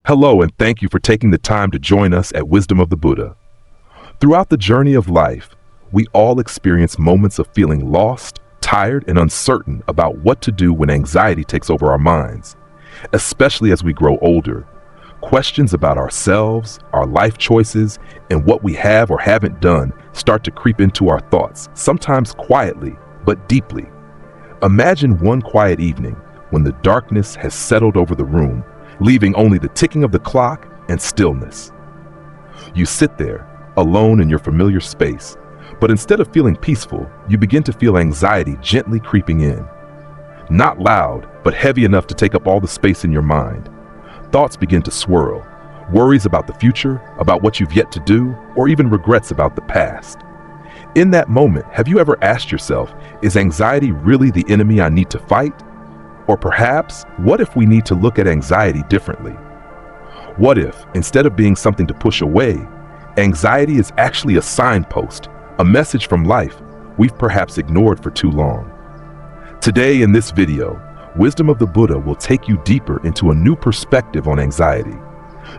Hello, and thank you for taking the time to join us at Wisdom of the Buddha. Throughout the journey of life, we all experience moments of feeling lost, tired, and uncertain about what to do when anxiety takes over our minds. Especially as we grow older, questions about ourselves, our life choices, and what we have or haven't done start to creep into our thoughts, sometimes quietly, but deeply. Imagine one quiet evening when the darkness has settled over the room, leaving only the ticking of the clock and stillness. You sit there, alone in your familiar space, but instead of feeling peaceful, you begin to feel anxiety gently creeping in. Not loud, but heavy enough to take up all the space in your mind. Thoughts begin to swirl, worries about the future, about what you've yet to do, or even regrets about the past. In that moment, have you ever asked yourself, is anxiety really the enemy I need to fight? Or perhaps, what if we need to look at anxiety differently? What if, instead of being something to push away, anxiety is actually a signpost, a message from life we've perhaps ignored for too long? Today in this video, Wisdom of the Buddha will take you deeper into a new perspective on anxiety,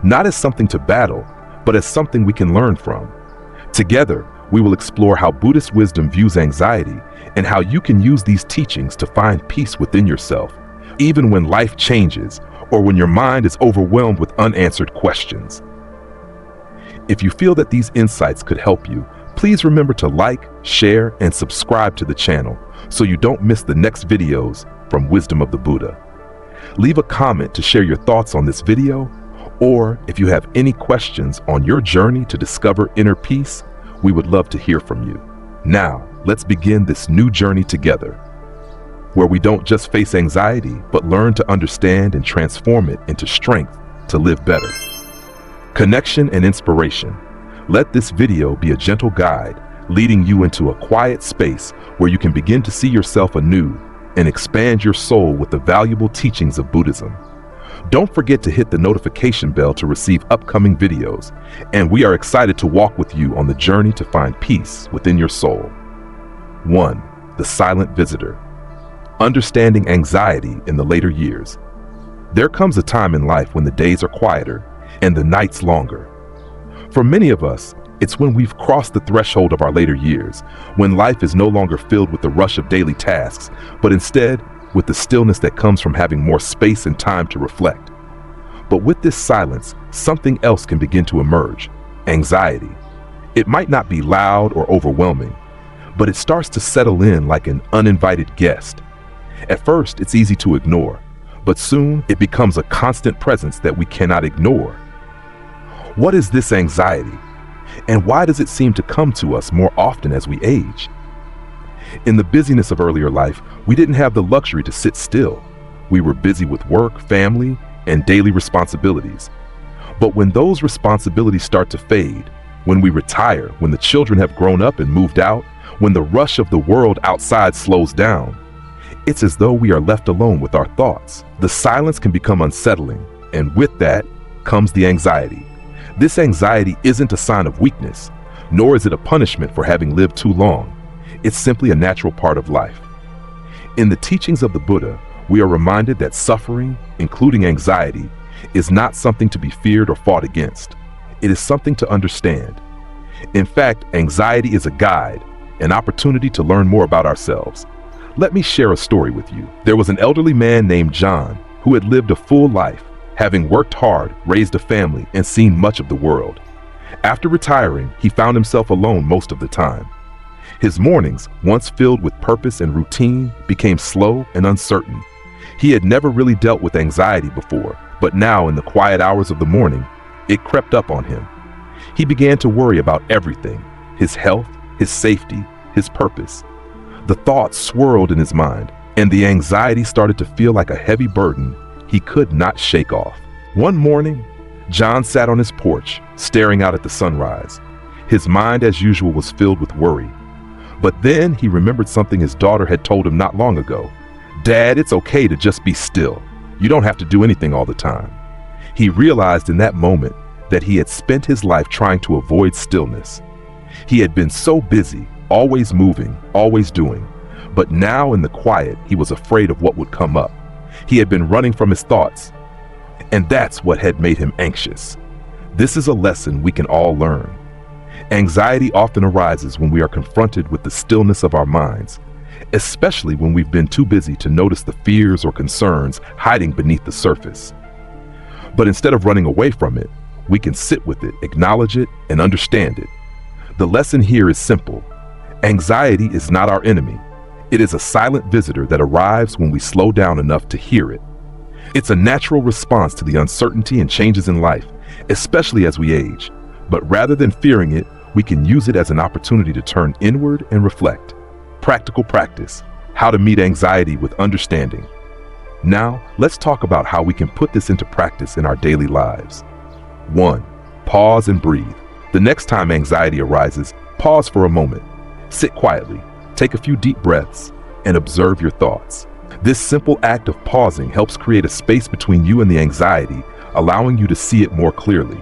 not as something to battle, but as something we can learn from. Together, we will explore how Buddhist wisdom views anxiety and how you can use these teachings to find peace within yourself, even when life changes or when your mind is overwhelmed with unanswered questions. If you feel that these insights could help you, please remember to like, share, and subscribe to the channel so you don't miss the next videos from Wisdom of the Buddha. Leave a comment to share your thoughts on this video, or if you have any questions on your journey to discover inner peace, we would love to hear from you. Now, let's begin this new journey together, where we don't just face anxiety, but learn to understand and transform it into strength to live better. Connection and inspiration. Let this video be a gentle guide, leading you into a quiet space where you can begin to see yourself anew and expand your soul with the valuable teachings of Buddhism. Don't forget to hit the notification bell to receive upcoming videos, and we are excited to walk with you on the journey to find peace within your soul. 1. The silent visitor. Understanding anxiety in the later years. There comes a time in life when the days are quieter and the nights longer. For many of us, it's when we've crossed the threshold of our later years, when life is no longer filled with the rush of daily tasks, but instead with the stillness that comes from having more space and time to reflect. But with this silence, something else can begin to emerge: anxiety. It might not be loud or overwhelming, but it starts to settle in like an uninvited guest. At first, it's easy to ignore, but soon it becomes a constant presence that we cannot ignore. What is this anxiety? And why does it seem to come to us more often as we age? In the busyness of earlier life, we didn't have the luxury to sit still. We were busy with work, family, and daily responsibilities. But when those responsibilities start to fade, when we retire, when the children have grown up and moved out, when the rush of the world outside slows down, it's as though we are left alone with our thoughts. The silence can become unsettling, and with that comes the anxiety. This anxiety isn't a sign of weakness, nor is it a punishment for having lived too long. It's simply a natural part of life. In the teachings of the Buddha, we are reminded that suffering, including anxiety, is not something to be feared or fought against. It is something to understand. In fact, anxiety is a guide, an opportunity to learn more about ourselves. Let me share a story with you. There was an elderly man named John who had lived a full life, having worked hard, raised a family, and seen much of the world. After retiring, he found himself alone most of the time. His mornings, once filled with purpose and routine, became slow and uncertain. He had never really dealt with anxiety before, but now in the quiet hours of the morning, it crept up on him. He began to worry about everything: his health, his safety, his purpose. The thoughts swirled in his mind, and the anxiety started to feel like a heavy burden he could not shake off. One morning, John sat on his porch, staring out at the sunrise. His mind, as usual, was filled with worry. But then he remembered something his daughter had told him not long ago. "Dad, it's okay to just be still. You don't have to do anything all the time." He realized in that moment that he had spent his life trying to avoid stillness. He had been so busy, always moving, always doing. But now in the quiet, he was afraid of what would come up. He had been running from his thoughts. And that's what had made him anxious. This is a lesson we can all learn. Anxiety often arises when we are confronted with the stillness of our minds, especially when we've been too busy to notice the fears or concerns hiding beneath the surface. But instead of running away from it, we can sit with it, acknowledge it, and understand it. The lesson here is simple. Anxiety is not our enemy. It is a silent visitor that arrives when we slow down enough to hear it. It's a natural response to the uncertainty and changes in life, especially as we age. But rather than fearing it, we can use it as an opportunity to turn inward and reflect. Practical practice: how to meet anxiety with understanding. Now, let's talk about how we can put this into practice in our daily lives. 1. Pause and breathe. The next time anxiety arises, pause for a moment. Sit quietly, take a few deep breaths, and observe your thoughts. This simple act of pausing helps create a space between you and the anxiety, allowing you to see it more clearly.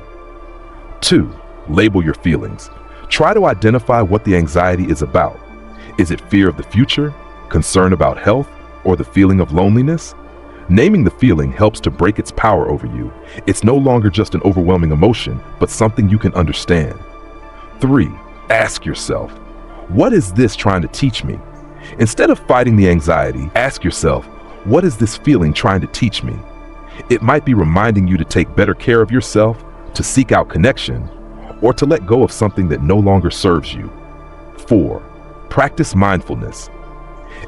2. Label your feelings. Try to identify what the anxiety is about. Is it fear of the future, concern about health, or the feeling of loneliness? Naming the feeling helps to break its power over you. It's no longer just an overwhelming emotion, but something you can understand. 3. Ask yourself, what is this trying to teach me? Instead of fighting the anxiety, ask yourself, what is this feeling trying to teach me? It might be reminding you to take better care of yourself, to seek out connection, or to let go of something that no longer serves you. 4. Practice mindfulness.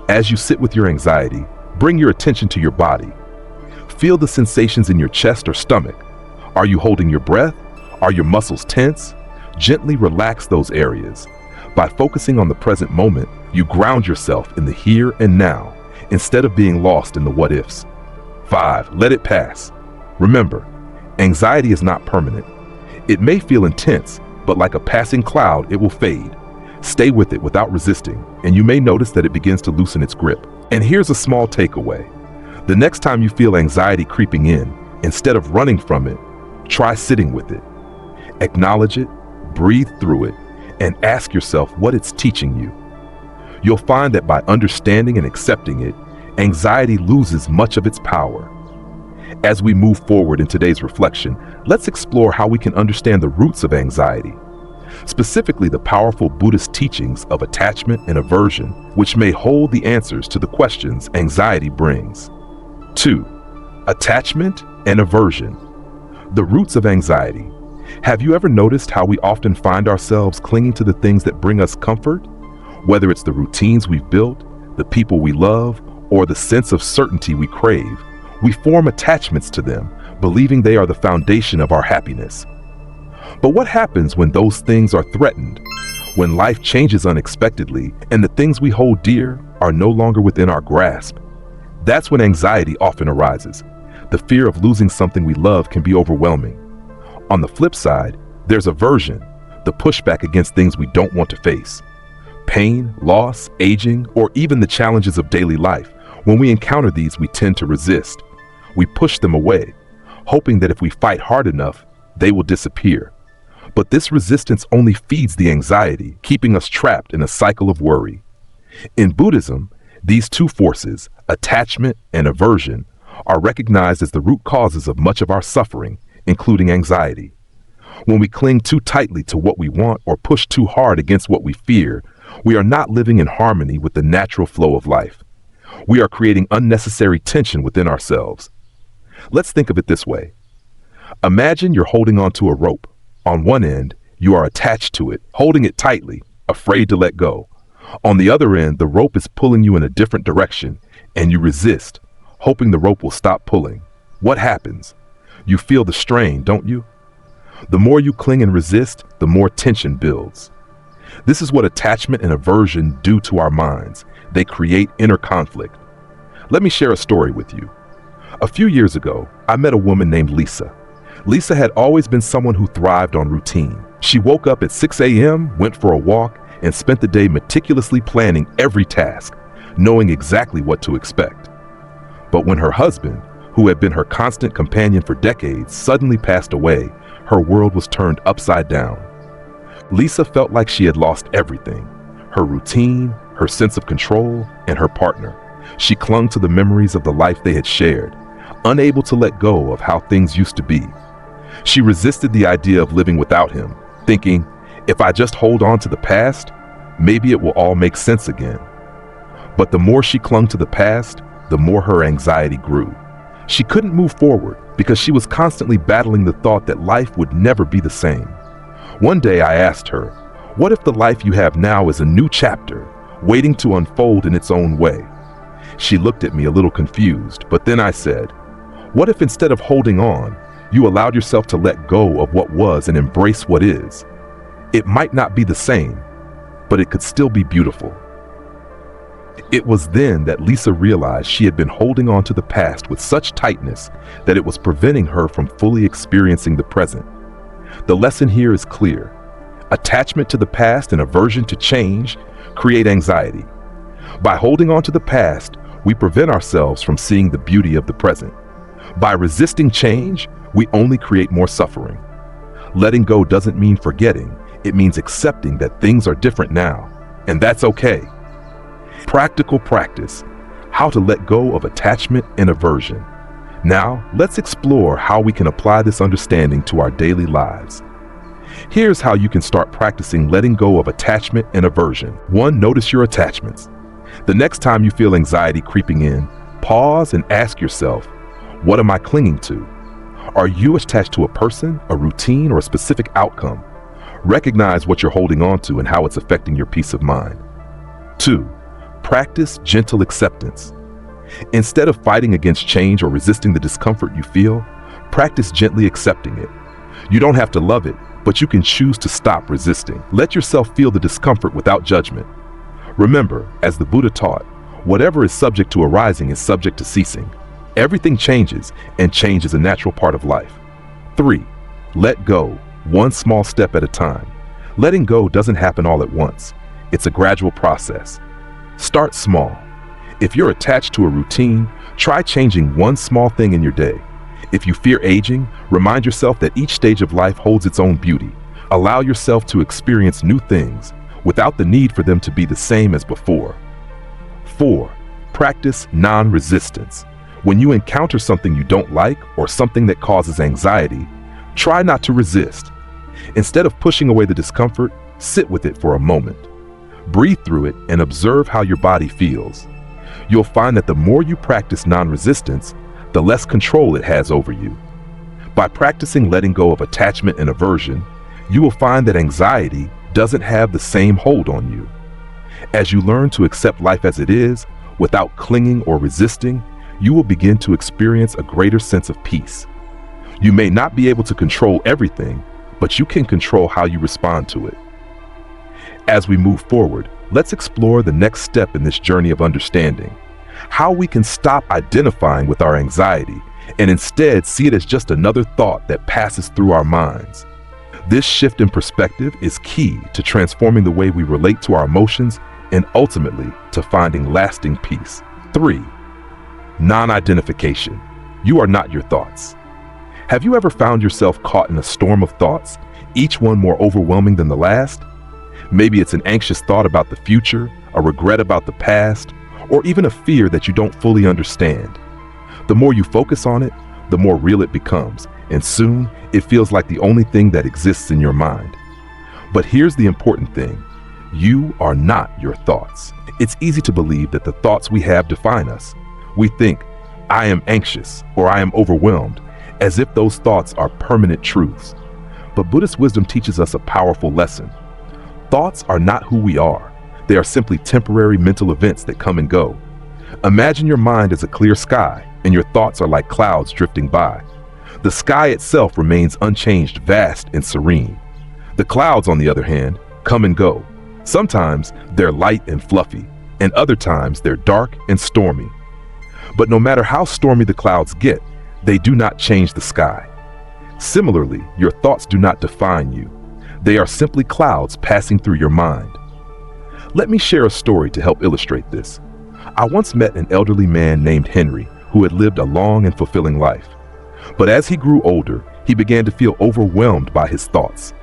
As you sit with your anxiety, bring your attention to your body. Feel the sensations in your chest or stomach. Are you holding your breath? Are your muscles tense? Gently relax those areas. By focusing on the present moment, you ground yourself in the here and now, instead of being lost in the what-ifs. 5. Let it pass. Remember, anxiety is not permanent. It may feel intense, but like a passing cloud, it will fade. Stay with it without resisting, and you may notice that it begins to loosen its grip. And here's a small takeaway. The next time you feel anxiety creeping in, instead of running from it, try sitting with it. Acknowledge it, breathe through it, and ask yourself what it's teaching you. You'll find that by understanding and accepting it, anxiety loses much of its power. As we move forward in today's reflection, let's explore how we can understand the roots of anxiety, specifically the powerful Buddhist teachings of attachment and aversion, which may hold the answers to the questions anxiety brings. 2. Attachment and aversion. The roots of anxiety. Have you ever noticed how we often find ourselves clinging to the things that bring us comfort? Whether it's the routines we've built, the people we love, or the sense of certainty we crave, we form attachments to them, believing they are the foundation of our happiness. But what happens when those things are threatened? When life changes unexpectedly and the things we hold dear are no longer within our grasp? That's when anxiety often arises. The fear of losing something we love can be overwhelming. On the flip side, there's aversion, the pushback against things we don't want to face. Pain, loss, aging, or even the challenges of daily life. When we encounter these, we tend to resist. We push them away, hoping that if we fight hard enough, they will disappear. But this resistance only feeds the anxiety, keeping us trapped in a cycle of worry. In Buddhism, these two forces, attachment and aversion, are recognized as the root causes of much of our suffering, including anxiety. When we cling too tightly to what we want or push too hard against what we fear, we are not living in harmony with the natural flow of life. We are creating unnecessary tension within ourselves. Let's think of it this way. Imagine you're holding onto a rope. On one end, you are attached to it, holding it tightly, afraid to let go. On the other end, the rope is pulling you in a different direction, and you resist, hoping the rope will stop pulling. What happens? You feel the strain, don't you? The more you cling and resist, the more tension builds. This is what attachment and aversion do to our minds. They create inner conflict. Let me share a story with you. A few years ago, I met a woman named Lisa. Lisa had always been someone who thrived on routine. She woke up at 6 a.m., went for a walk, and spent the day meticulously planning every task, knowing exactly what to expect. But when her husband, who had been her constant companion for decades, suddenly passed away, her world was turned upside down. Lisa felt like she had lost everything: her routine, her sense of control, and her partner. She clung to the memories of the life they had shared, unable to let go of how things used to be. She resisted the idea of living without him, thinking, if I just hold on to the past, maybe it will all make sense again. But the more she clung to the past, the more her anxiety grew. She couldn't move forward because she was constantly battling the thought that life would never be the same. One day I asked her, what if the life you have now is a new chapter, waiting to unfold in its own way? She looked at me a little confused, but then I said, what if instead of holding on, you allowed yourself to let go of what was and embrace what is? It might not be the same, but it could still be beautiful. It was then that Lisa realized she had been holding on to the past with such tightness that it was preventing her from fully experiencing the present. The lesson here is clear. Attachment to the past and aversion to change create anxiety. By holding on to the past, we prevent ourselves from seeing the beauty of the present. By resisting change, we only create more suffering. Letting go doesn't mean forgetting. It means accepting that things are different now, and that's okay. Practical practice: how to let go of attachment and aversion. Now, let's explore how we can apply this understanding to our daily lives. Here's how you can start practicing letting go of attachment and aversion. 1. Notice your attachments. The next time you feel anxiety creeping in, pause and ask yourself, what am I clinging to? Are you attached to a person, a routine, or a specific outcome? Recognize what you're holding on to and how it's affecting your peace of mind. 2. Practice gentle acceptance. Instead of fighting against change or resisting the discomfort you feel, practice gently accepting it. You don't have to love it, but you can choose to stop resisting. Let yourself feel the discomfort without judgment. Remember, as the Buddha taught, whatever is subject to arising is subject to ceasing. Everything changes, and change is a natural part of life. 3. Let go, one small step at a time. Letting go doesn't happen all at once. It's a gradual process. Start small. If you're attached to a routine, try changing one small thing in your day. If you fear aging, remind yourself that each stage of life holds its own beauty. Allow yourself to experience new things without the need for them to be the same as before. 4. Practice non-resistance. When you encounter something you don't like or something that causes anxiety, try not to resist. Instead of pushing away the discomfort, sit with it for a moment. Breathe through it and observe how your body feels. You'll find that the more you practice non-resistance, the less control it has over you. By practicing letting go of attachment and aversion, you will find that anxiety doesn't have the same hold on you. As you learn to accept life as it is, without clinging or resisting, you will begin to experience a greater sense of peace. You may not be able to control everything, but you can control how you respond to it. As we move forward, let's explore the next step in this journey of understanding: how we can stop identifying with our anxiety and instead see it as just another thought that passes through our minds. This shift in perspective is key to transforming the way we relate to our emotions and ultimately to finding lasting peace. 3. Non-identification. You are not your thoughts. Have you ever found yourself caught in a storm of thoughts, each one more overwhelming than the last? Maybe it's an anxious thought about the future, a regret about the past, or even a fear that you don't fully understand. The more you focus on it, the more real it becomes, and soon it feels like the only thing that exists in your mind. But here's the important thing: you are not your thoughts. It's easy to believe that the thoughts we have define us. We think, I am anxious, or I am overwhelmed, as if those thoughts are permanent truths. But Buddhist wisdom teaches us a powerful lesson. Thoughts are not who we are. They are simply temporary mental events that come and go. Imagine your mind as a clear sky, and your thoughts are like clouds drifting by. The sky itself remains unchanged, vast, and serene. The clouds, on the other hand, come and go. Sometimes they're light and fluffy, and other times they're dark and stormy. But no matter how stormy the clouds get, they do not change the sky. Similarly, your thoughts do not define you. They are simply clouds passing through your mind. Let me share a story to help illustrate this. I once met an elderly man named Henry who had lived a long and fulfilling life. But as he grew older, he began to feel overwhelmed by his thoughts.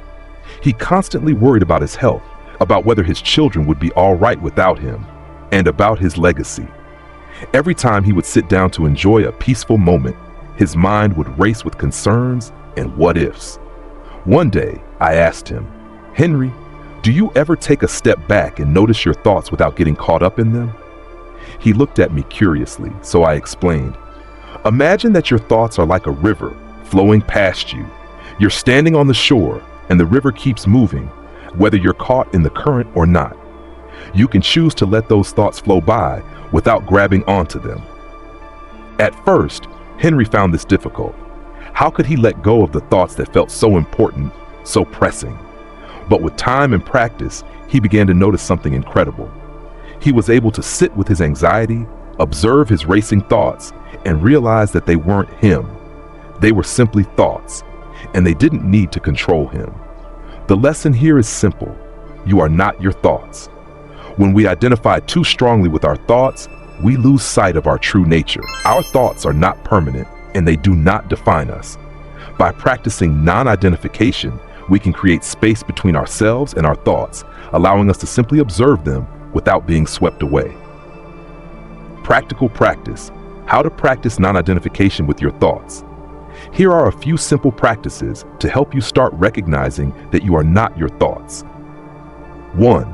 He constantly worried about his health, about whether his children would be all right without him, and about his legacy. Every time he would sit down to enjoy a peaceful moment, His mind would race with concerns and what-ifs. One day, I asked him, "Henry, do you ever take a step back and notice your thoughts without getting caught up in them?" He looked at me curiously, so I explained, "Imagine that your thoughts are like a river flowing past you. You're standing on the shore, and the river keeps moving, whether you're caught in the current or not. You can choose to let those thoughts flow by without grabbing onto them." At first, Henry found this difficult. How could he let go of the thoughts that felt so important, so pressing? But with time and practice, he began to notice something incredible. He was able to sit with his anxiety, observe his racing thoughts, and realize that they weren't him. They were simply thoughts, and they didn't need to control him. The lesson here is simple. You are not your thoughts. When we identify too strongly with our thoughts, we lose sight of our true nature. Our thoughts are not permanent, and they do not define us. By practicing non-identification, we can create space between ourselves and our thoughts, allowing us to simply observe them without being swept away. Practical practice. How to practice non-identification with your thoughts. Here are a few simple practices to help you start recognizing that you are not your thoughts. 1.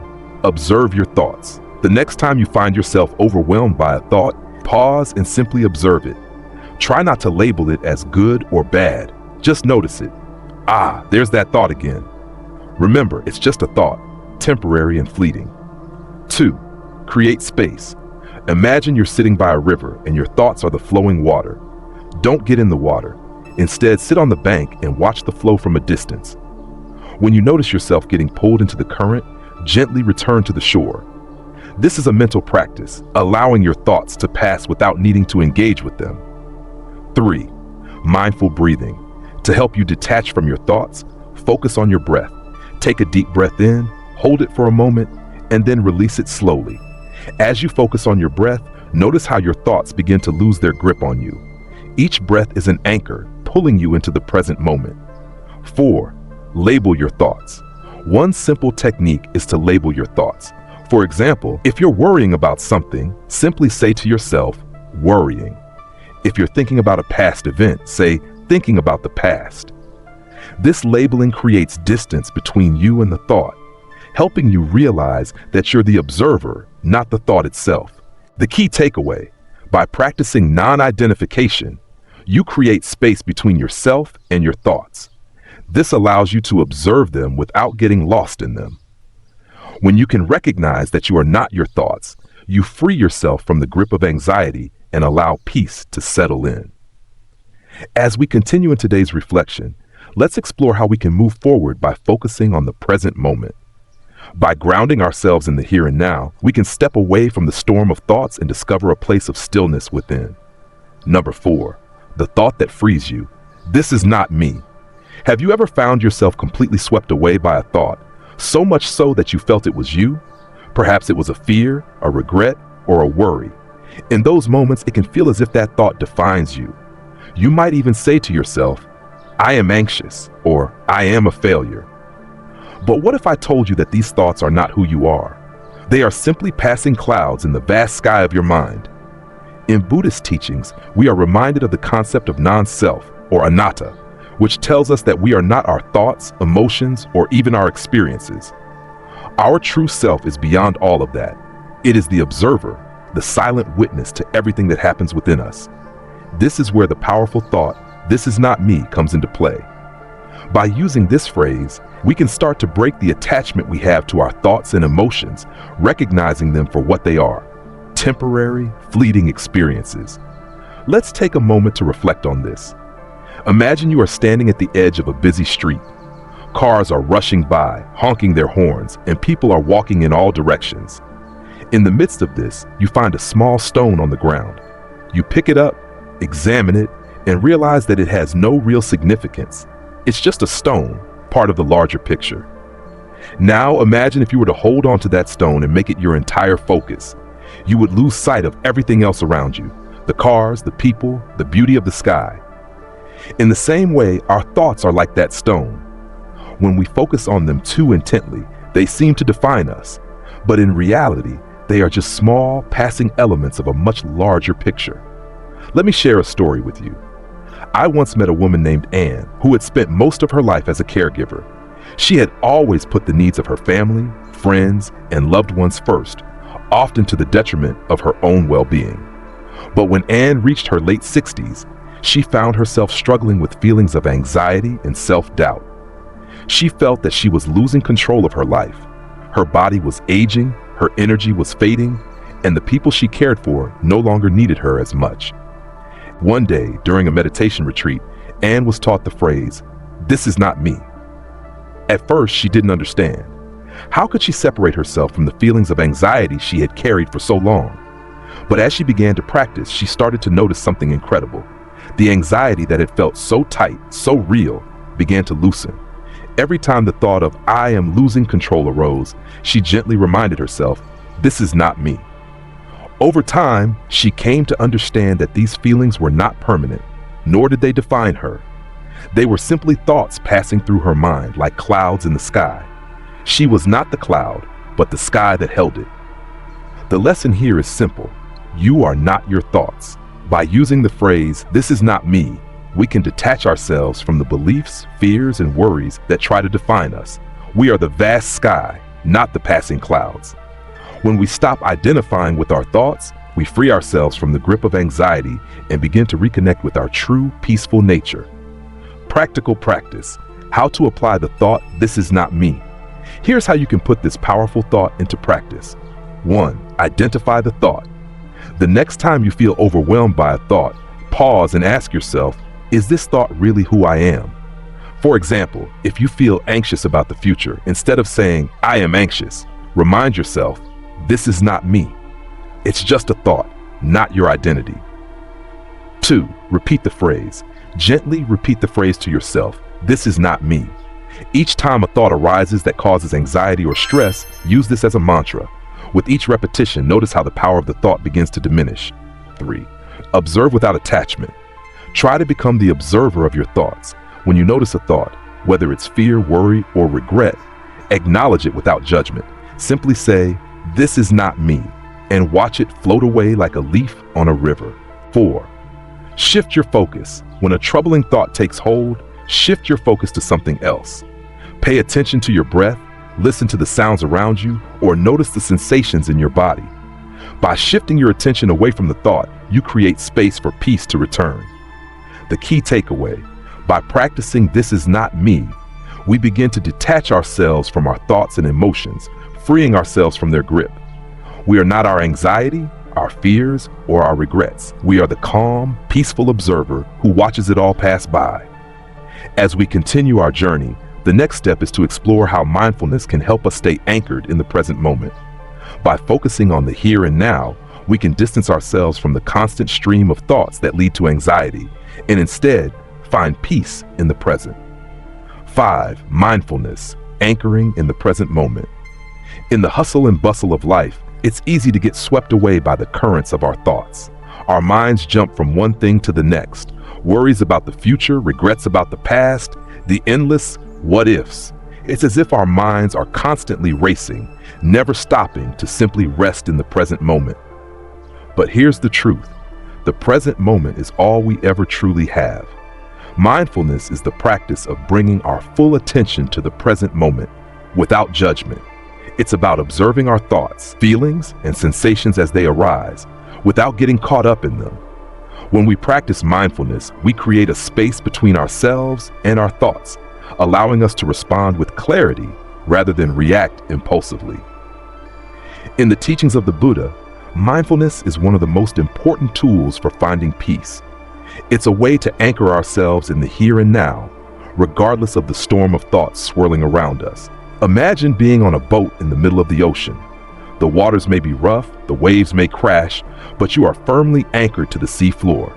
Observe your thoughts. The next time you find yourself overwhelmed by a thought, pause and simply observe it. Try not to label it as good or bad. Just notice it. Ah, there's that thought again. Remember, it's just a thought, temporary and fleeting. 2. Create space. Imagine you're sitting by a river and your thoughts are the flowing water. Don't get in the water. Instead, sit on the bank and watch the flow from a distance. When you notice yourself getting pulled into the current, gently return to the shore. This is a mental practice, allowing your thoughts to pass without needing to engage with them. 3. Mindful breathing. To help you detach from your thoughts, focus on your breath. Take a deep breath in, hold it for a moment, and then release it slowly. As you focus on your breath, notice how your thoughts begin to lose their grip on you. Each breath is an anchor, pulling you into the present moment. 4. Label your thoughts. One simple technique is to label your thoughts. For example, if you're worrying about something, simply say to yourself, "worrying." If you're thinking about a past event, say, "thinking about the past." This labeling creates distance between you and the thought, helping you realize that you're the observer, not the thought itself. The key takeaway: by practicing non-identification, you create space between yourself and your thoughts. This allows you to observe them without getting lost in them. When you can recognize that you are not your thoughts, you free yourself from the grip of anxiety and allow peace to settle in. As we continue in today's reflection, let's explore how we can move forward by focusing on the present moment. By grounding ourselves in the here and now, we can step away from the storm of thoughts and discover a place of stillness within. Number 4, the thought that frees you. This is not me. Have you ever found yourself completely swept away by a thought, so much so that you felt it was you? Perhaps it was a fear, a regret, or a worry. In those moments, it can feel as if that thought defines you. You might even say to yourself, "I am anxious," or "I am a failure." But what if I told you that these thoughts are not who you are? They are simply passing clouds in the vast sky of your mind. In Buddhist teachings, we are reminded of the concept of non-self, or anatta, which tells us that we are not our thoughts, emotions, or even our experiences. Our true self is beyond all of that. It is the observer, the silent witness to everything that happens within us. This is where the powerful thought, "this is not me," comes into play. By using this phrase, we can start to break the attachment we have to our thoughts and emotions, recognizing them for what they are: temporary, fleeting experiences. Let's take a moment to reflect on this. Imagine you are standing at the edge of a busy street. Cars are rushing by, honking their horns, and people are walking in all directions. In the midst of this, you find a small stone on the ground. You pick it up, examine it, and realize that it has no real significance. It's just a stone, part of the larger picture. Now imagine if you were to hold on to that stone and make it your entire focus. You would lose sight of everything else around you: the cars, the people, the beauty of the sky. In the same way, our thoughts are like that stone. When we focus on them too intently, they seem to define us. But in reality, they are just small, passing elements of a much larger picture. Let me share a story with you. I once met a woman named Anne who had spent most of her life as a caregiver. She had always put the needs of her family, friends, and loved ones first, often to the detriment of her own well-being. But when Anne reached her late 60s, she found herself struggling with feelings of anxiety and self-doubt. She felt that she was losing control of her life. Her body was aging, her energy was fading, and the people she cared for no longer needed her as much. One day, during a meditation retreat, Anne was taught the phrase, "This is not me." At first, she didn't understand. How could she separate herself from the feelings of anxiety she had carried for so long? But as she began to practice, she started to notice something incredible. The anxiety that had felt so tight, so real, began to loosen. Every time the thought of "I am losing control" arose, she gently reminded herself, "This is not me." Over time, she came to understand that these feelings were not permanent, nor did they define her. They were simply thoughts passing through her mind like clouds in the sky. She was not the cloud, but the sky that held it. The lesson here is simple. You are not your thoughts. By using the phrase, "This is not me," we can detach ourselves from the beliefs, fears, and worries that try to define us. We are the vast sky, not the passing clouds. When we stop identifying with our thoughts, we free ourselves from the grip of anxiety and begin to reconnect with our true, peaceful nature. Practical practice. How to apply the thought, "This is not me." Here's how you can put this powerful thought into practice. 1. Identify the thought. The next time you feel overwhelmed by a thought, pause and ask yourself, is this thought really who I am? For example, if you feel anxious about the future, instead of saying, "I am anxious," remind yourself, "This is not me." It's just a thought, not your identity. 2. Repeat the phrase. Gently repeat the phrase to yourself, "This is not me." Each time a thought arises that causes anxiety or stress, use this as a mantra. With each repetition, notice how the power of the thought begins to diminish. 3. Observe without attachment. Try to become the observer of your thoughts. When you notice a thought, whether it's fear, worry, or regret, acknowledge it without judgment. Simply say, "This is not me," and watch it float away like a leaf on a river. 4. Shift your focus. When a troubling thought takes hold, shift your focus to something else. Pay attention to your breath, listen to the sounds around you, or notice the sensations in your body. By shifting your attention away from the thought, you create space for peace to return. The key takeaway: by practicing "This is not me," we begin to detach ourselves from our thoughts and emotions, freeing ourselves from their grip. We are not our anxiety, our fears, or our regrets. We are the calm, peaceful observer who watches it all pass by. As we continue our journey, the next step is to explore how mindfulness can help us stay anchored in the present moment. By focusing on the here and now, we can distance ourselves from the constant stream of thoughts that lead to anxiety, and instead find peace in the present. 5. Mindfulness, anchoring in the present moment. In the hustle and bustle of life, it's easy to get swept away by the currents of our thoughts. Our minds jump from one thing to the next, worries about the future, regrets about the past, the endless what ifs. It's as if our minds are constantly racing, never stopping to simply rest in the present moment. But here's the truth. The present moment is all we ever truly have. Mindfulness is the practice of bringing our full attention to the present moment without judgment. It's about observing our thoughts, feelings, and sensations as they arise, without getting caught up in them. When we practice mindfulness, we create a space between ourselves and our thoughts, allowing us to respond with clarity rather than react impulsively. In the teachings of the Buddha, mindfulness is one of the most important tools for finding peace. It's a way to anchor ourselves in the here and now, regardless of the storm of thoughts swirling around us. Imagine being on a boat in the middle of the ocean. The waters may be rough, the waves may crash, but you are firmly anchored to the sea floor.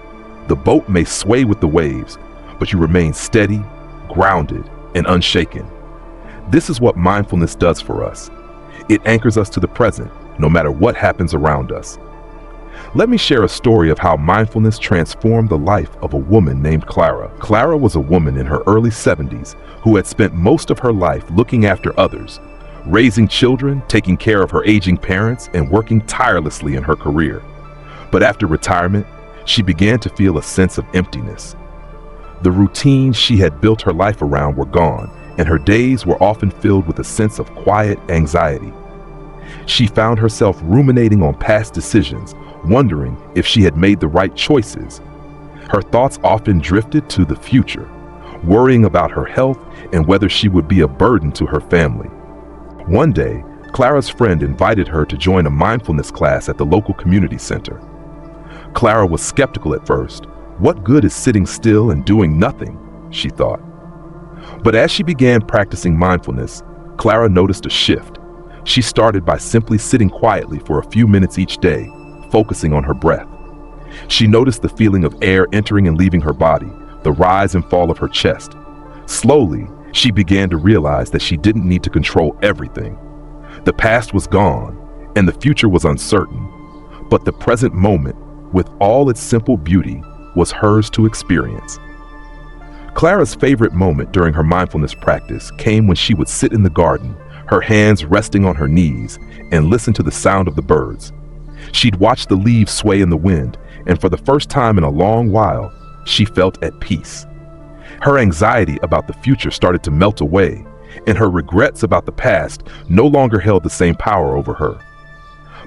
The boat may sway with the waves, but you remain steady, grounded, and unshaken. This is what mindfulness does for us. It anchors us to the present, no matter what happens around us. Let me share a story of how mindfulness transformed the life of a woman named Clara. Clara was a woman in her early 70s who had spent most of her life looking after others, raising children, taking care of her aging parents, and working tirelessly in her career. But after retirement, she began to feel a sense of emptiness. The routines she had built her life around were gone, and her days were often filled with a sense of quiet anxiety. She found herself ruminating on past decisions, wondering if she had made the right choices. Her thoughts often drifted to the future, worrying about her health and whether she would be a burden to her family. One day, Clara's friend invited her to join a mindfulness class at the local community center. Clara was skeptical at first. What good is sitting still and doing nothing, she thought. But as she began practicing mindfulness, Clara noticed a shift. She started by simply sitting quietly for a few minutes each day, focusing on her breath. She noticed the feeling of air entering and leaving her body, the rise and fall of her chest. Slowly, she began to realize that she didn't need to control everything. The past was gone, and the future was uncertain, but the present moment, with all its simple beauty, was hers to experience. Clara's favorite moment during her mindfulness practice came when she would sit in the garden, her hands resting on her knees, and listen to the sound of the birds. She'd watch the leaves sway in the wind, and for the first time in a long while, she felt at peace. Her anxiety about the future started to melt away, and her regrets about the past no longer held the same power over her.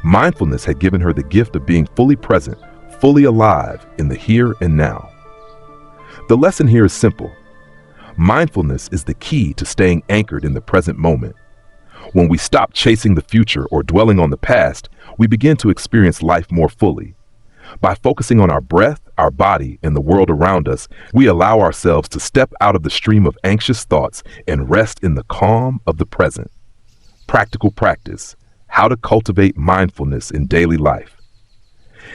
Mindfulness had given her the gift of being fully present, fully alive in the here and now. The lesson here is simple. Mindfulness is the key to staying anchored in the present moment. When we stop chasing the future or dwelling on the past, we begin to experience life more fully. By focusing on our breath, our body, and the world around us, we allow ourselves to step out of the stream of anxious thoughts and rest in the calm of the present. Practical practice: how to cultivate mindfulness in daily life.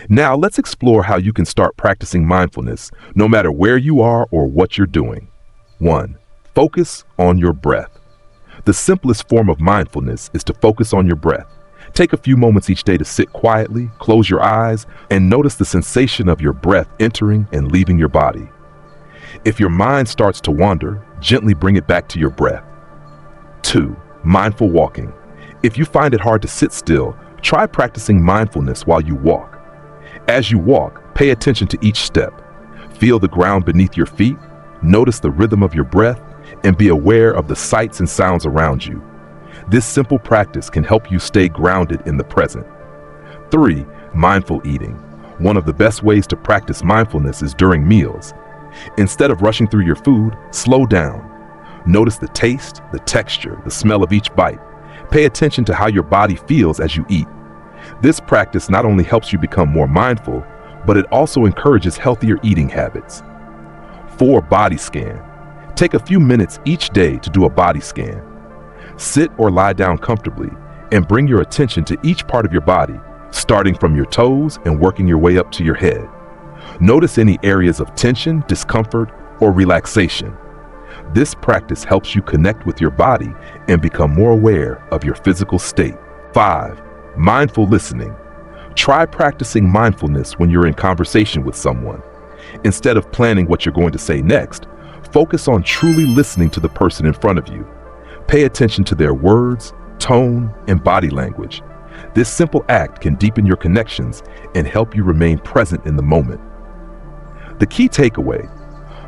Now let's explore how you can start practicing mindfulness no matter where you are or what you're doing. 1. Focus on your breath. The simplest form of mindfulness is to focus on your breath. Take a few moments each day to sit quietly, close your eyes, and notice the sensation of your breath entering and leaving your body. If your mind starts to wander, gently bring it back to your breath. 2. Mindful walking. If you find it hard to sit still, try practicing mindfulness while you walk. As you walk, pay attention to each step. Feel the ground beneath your feet, notice the rhythm of your breath, and be aware of the sights and sounds around you. This simple practice can help you stay grounded in the present. 3. Mindful eating. One of the best ways to practice mindfulness is during meals. Instead of rushing through your food, slow down. Notice the taste, the texture, the smell of each bite. Pay attention to how your body feels as you eat. This practice not only helps you become more mindful, but it also encourages healthier eating habits. 4. Body scan. Take a few minutes each day to do a body scan. Sit or lie down comfortably and bring your attention to each part of your body, starting from your toes and working your way up to your head. Notice any areas of tension, discomfort, or relaxation. This practice helps you connect with your body and become more aware of your physical state. 5. Mindful listening. Try practicing mindfulness when you're in conversation with someone. Instead of planning what you're going to say next, focus on truly listening to the person in front of you. Pay attention to their words, tone, and body language. This simple act can deepen your connections and help you remain present in the moment. The key takeaway: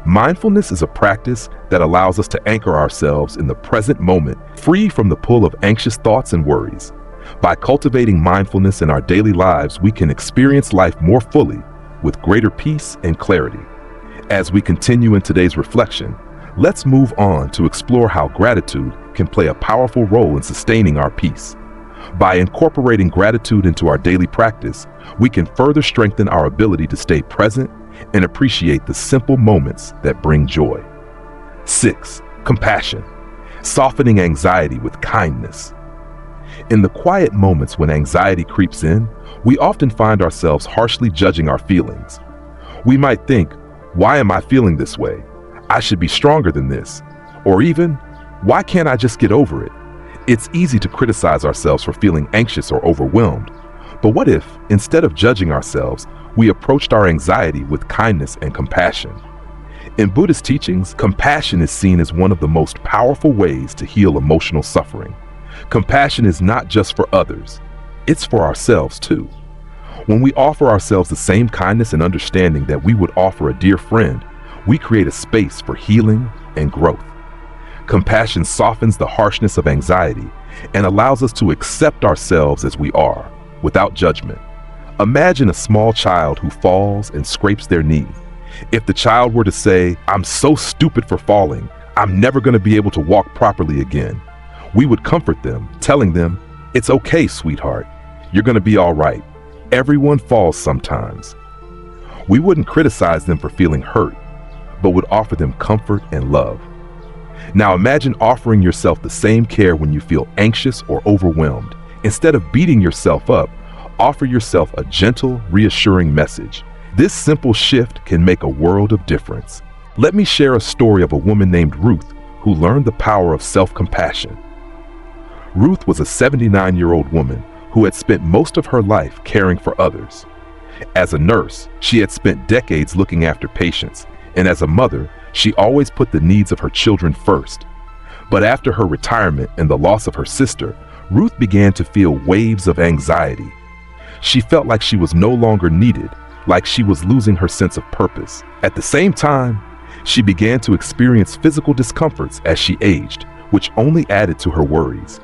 mindfulness is a practice that allows us to anchor ourselves in the present moment, free from the pull of anxious thoughts and worries. By cultivating mindfulness in our daily lives, we can experience life more fully, with greater peace and clarity. As we continue in today's reflection, let's move on to explore how gratitude can play a powerful role in sustaining our peace. By incorporating gratitude into our daily practice, we can further strengthen our ability to stay present and appreciate the simple moments that bring joy. 6. Compassion. Softening anxiety with kindness. In the quiet moments when anxiety creeps in, we often find ourselves harshly judging our feelings. We might think, "Why am I feeling this way? I should be stronger than this." Or even, "Why can't I just get over it?" It's easy to criticize ourselves for feeling anxious or overwhelmed. But what if, instead of judging ourselves, we approached our anxiety with kindness and compassion? In Buddhist teachings, compassion is seen as one of the most powerful ways to heal emotional suffering. Compassion is not just for others, it's for ourselves too. When we offer ourselves the same kindness and understanding that we would offer a dear friend, we create a space for healing and growth. Compassion softens the harshness of anxiety and allows us to accept ourselves as we are, without judgment. Imagine a small child who falls and scrapes their knee. If the child were to say, "I'm so stupid for falling, I'm never going to be able to walk properly again," we would comfort them, telling them, "It's okay, sweetheart. You're going to be all right. Everyone falls sometimes." We wouldn't criticize them for feeling hurt, but would offer them comfort and love. Now imagine offering yourself the same care when you feel anxious or overwhelmed. Instead of beating yourself up, offer yourself a gentle, reassuring message. This simple shift can make a world of difference. Let me share a story of a woman named Ruth who learned the power of self-compassion. Ruth was a 79-year-old woman who had spent most of her life caring for others. As a nurse, she had spent decades looking after patients, and as a mother, she always put the needs of her children first. But after her retirement and the loss of her sister, Ruth began to feel waves of anxiety. She felt like she was no longer needed, like she was losing her sense of purpose. At the same time, she began to experience physical discomforts as she aged, which only added to her worries.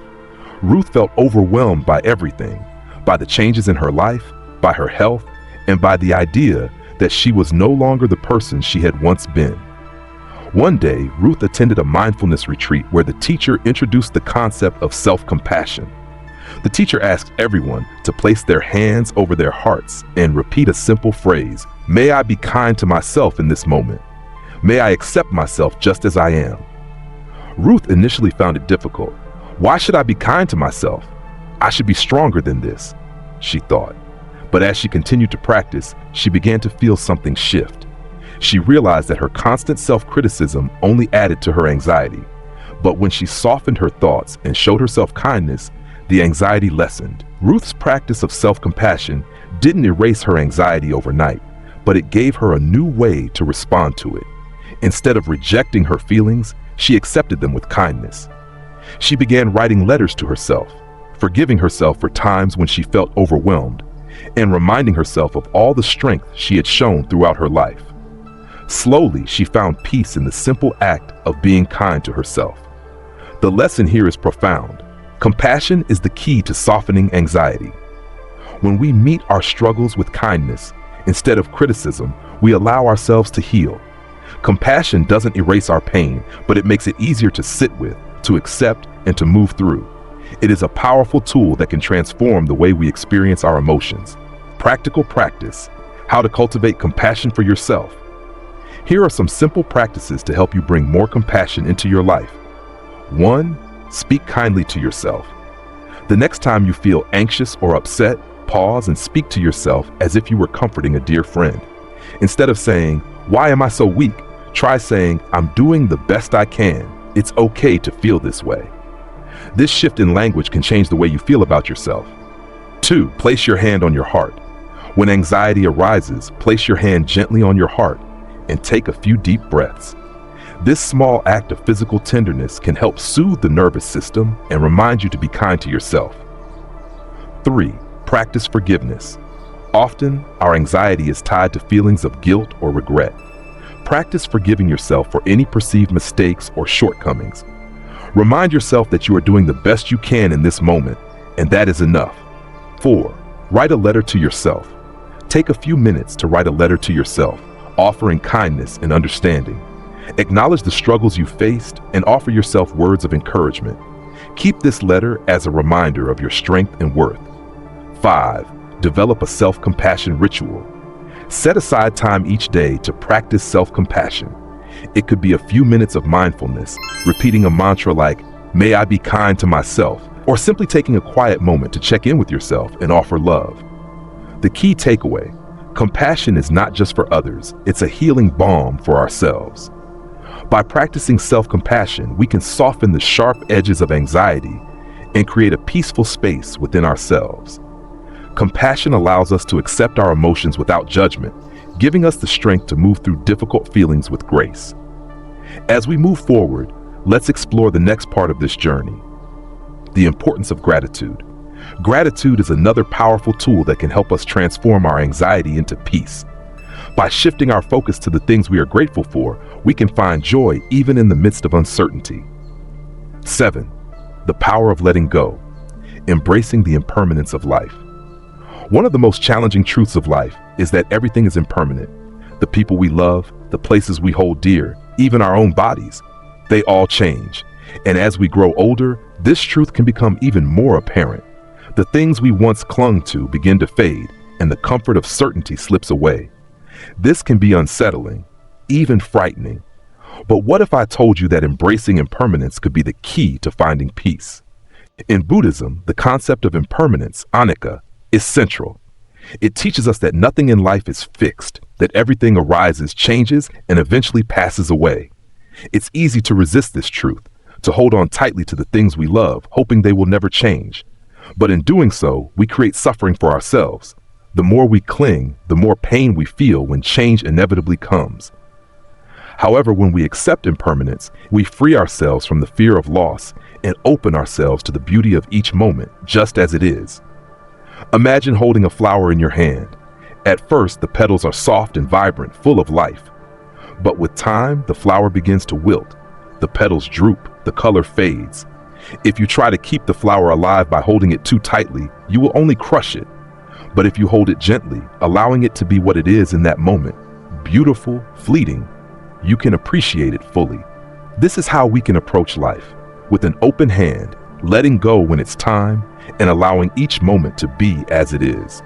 Ruth felt overwhelmed by everything, by the changes in her life, by her health, and by the idea that she was no longer the person she had once been. One day, Ruth attended a mindfulness retreat where the teacher introduced the concept of self-compassion. The teacher asked everyone to place their hands over their hearts and repeat a simple phrase, "May I be kind to myself in this moment. May I accept myself just as I am." Ruth initially found it difficult. "Why should I be kind to myself? I should be stronger than this," she thought. But as she continued to practice, she began to feel something shift. She realized that her constant self-criticism only added to her anxiety. But when she softened her thoughts and showed herself kindness, the anxiety lessened. Ruth's practice of self-compassion didn't erase her anxiety overnight, but it gave her a new way to respond to it. Instead of rejecting her feelings, she accepted them with kindness. She began writing letters to herself, forgiving herself for times when she felt overwhelmed, and reminding herself of all the strength she had shown throughout her life. Slowly, she found peace in the simple act of being kind to herself. The lesson here is profound. Compassion is the key to softening anxiety. When we meet our struggles with kindness, instead of criticism, we allow ourselves to heal. Compassion doesn't erase our pain, but it makes it easier to sit with, to accept, and to move through. It is a powerful tool that can transform the way we experience our emotions. Practical practice: how to cultivate compassion for yourself. Here are some simple practices to help you bring more compassion into your life. 1. Speak kindly to yourself. The next time you feel anxious or upset, pause and speak to yourself as if you were comforting a dear friend. Instead of saying, "Why am I so weak?" try saying, "I'm doing the best I can. It's okay to feel this way." This shift in language can change the way you feel about yourself. 2. Place your hand on your heart. When anxiety arises, place your hand gently on your heart and take a few deep breaths. This small act of physical tenderness can help soothe the nervous system and remind you to be kind to yourself. 3. Practice forgiveness. Often, our anxiety is tied to feelings of guilt or regret. Practice forgiving yourself for any perceived mistakes or shortcomings. Remind yourself that you are doing the best you can in this moment, and that is enough. 4. Write a letter to yourself. Take a few minutes to write a letter to yourself, offering kindness and understanding. Acknowledge the struggles you faced and offer yourself words of encouragement. Keep this letter as a reminder of your strength and worth. 5. Develop a self-compassion ritual. Set aside time each day to practice self-compassion. It could be a few minutes of mindfulness, repeating a mantra like, "May I be kind to myself," or simply taking a quiet moment to check in with yourself and offer love. The key takeaway: compassion is not just for others, it's a healing balm for ourselves. By practicing self-compassion, we can soften the sharp edges of anxiety and create a peaceful space within ourselves. Compassion allows us to accept our emotions without judgment, giving us the strength to move through difficult feelings with grace. As we move forward, let's explore the next part of this journey: the importance of gratitude. Gratitude is another powerful tool that can help us transform our anxiety into peace. By shifting our focus to the things we are grateful for, we can find joy even in the midst of uncertainty. 7. The power of letting go, embracing the impermanence of life. One of the most challenging truths of life is that everything is impermanent. The people we love, the places we hold dear, even our own bodies, they all change. And as we grow older, this truth can become even more apparent. The things we once clung to begin to fade, and the comfort of certainty slips away. This can be unsettling, even frightening. But what if I told you that embracing impermanence could be the key to finding peace? In Buddhism, the concept of impermanence, anicca, is central. It teaches us that nothing in life is fixed, that everything arises, changes, and eventually passes away. It's easy to resist this truth, to hold on tightly to the things we love, hoping they will never change. But in doing so, we create suffering for ourselves. The more we cling, the more pain we feel when change inevitably comes. However, when we accept impermanence, we free ourselves from the fear of loss and open ourselves to the beauty of each moment, just as it is. Imagine holding a flower in your hand. At first, the petals are soft and vibrant, full of life. But with time, the flower begins to wilt. The petals droop, the color fades. If you try to keep the flower alive by holding it too tightly, you will only crush it. But if you hold it gently, allowing it to be what it is in that moment, beautiful, fleeting, you can appreciate it fully. This is how we can approach life, with an open hand, letting go when it's time, and allowing each moment to be as it is.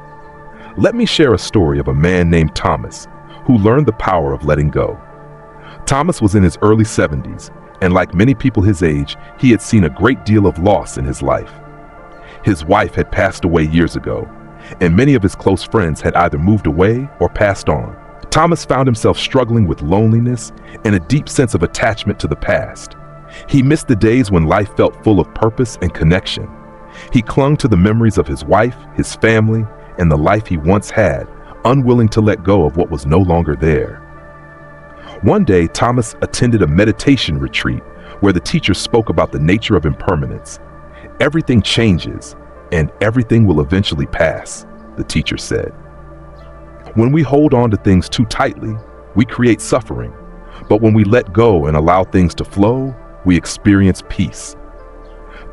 Let me share a story of a man named Thomas, who learned the power of letting go. Thomas was in his early 70s, and like many people his age, he had seen a great deal of loss in his life. His wife had passed away years ago, and many of his close friends had either moved away or passed on. Thomas found himself struggling with loneliness and a deep sense of attachment to the past. He missed the days when life felt full of purpose and connection. He clung to the memories of his wife, his family, and the life he once had, unwilling to let go of what was no longer there. One day, Thomas attended a meditation retreat where the teacher spoke about the nature of impermanence. Everything changes, and everything will eventually pass, the teacher said. When we hold on to things too tightly, we create suffering. But when we let go and allow things to flow, we experience peace.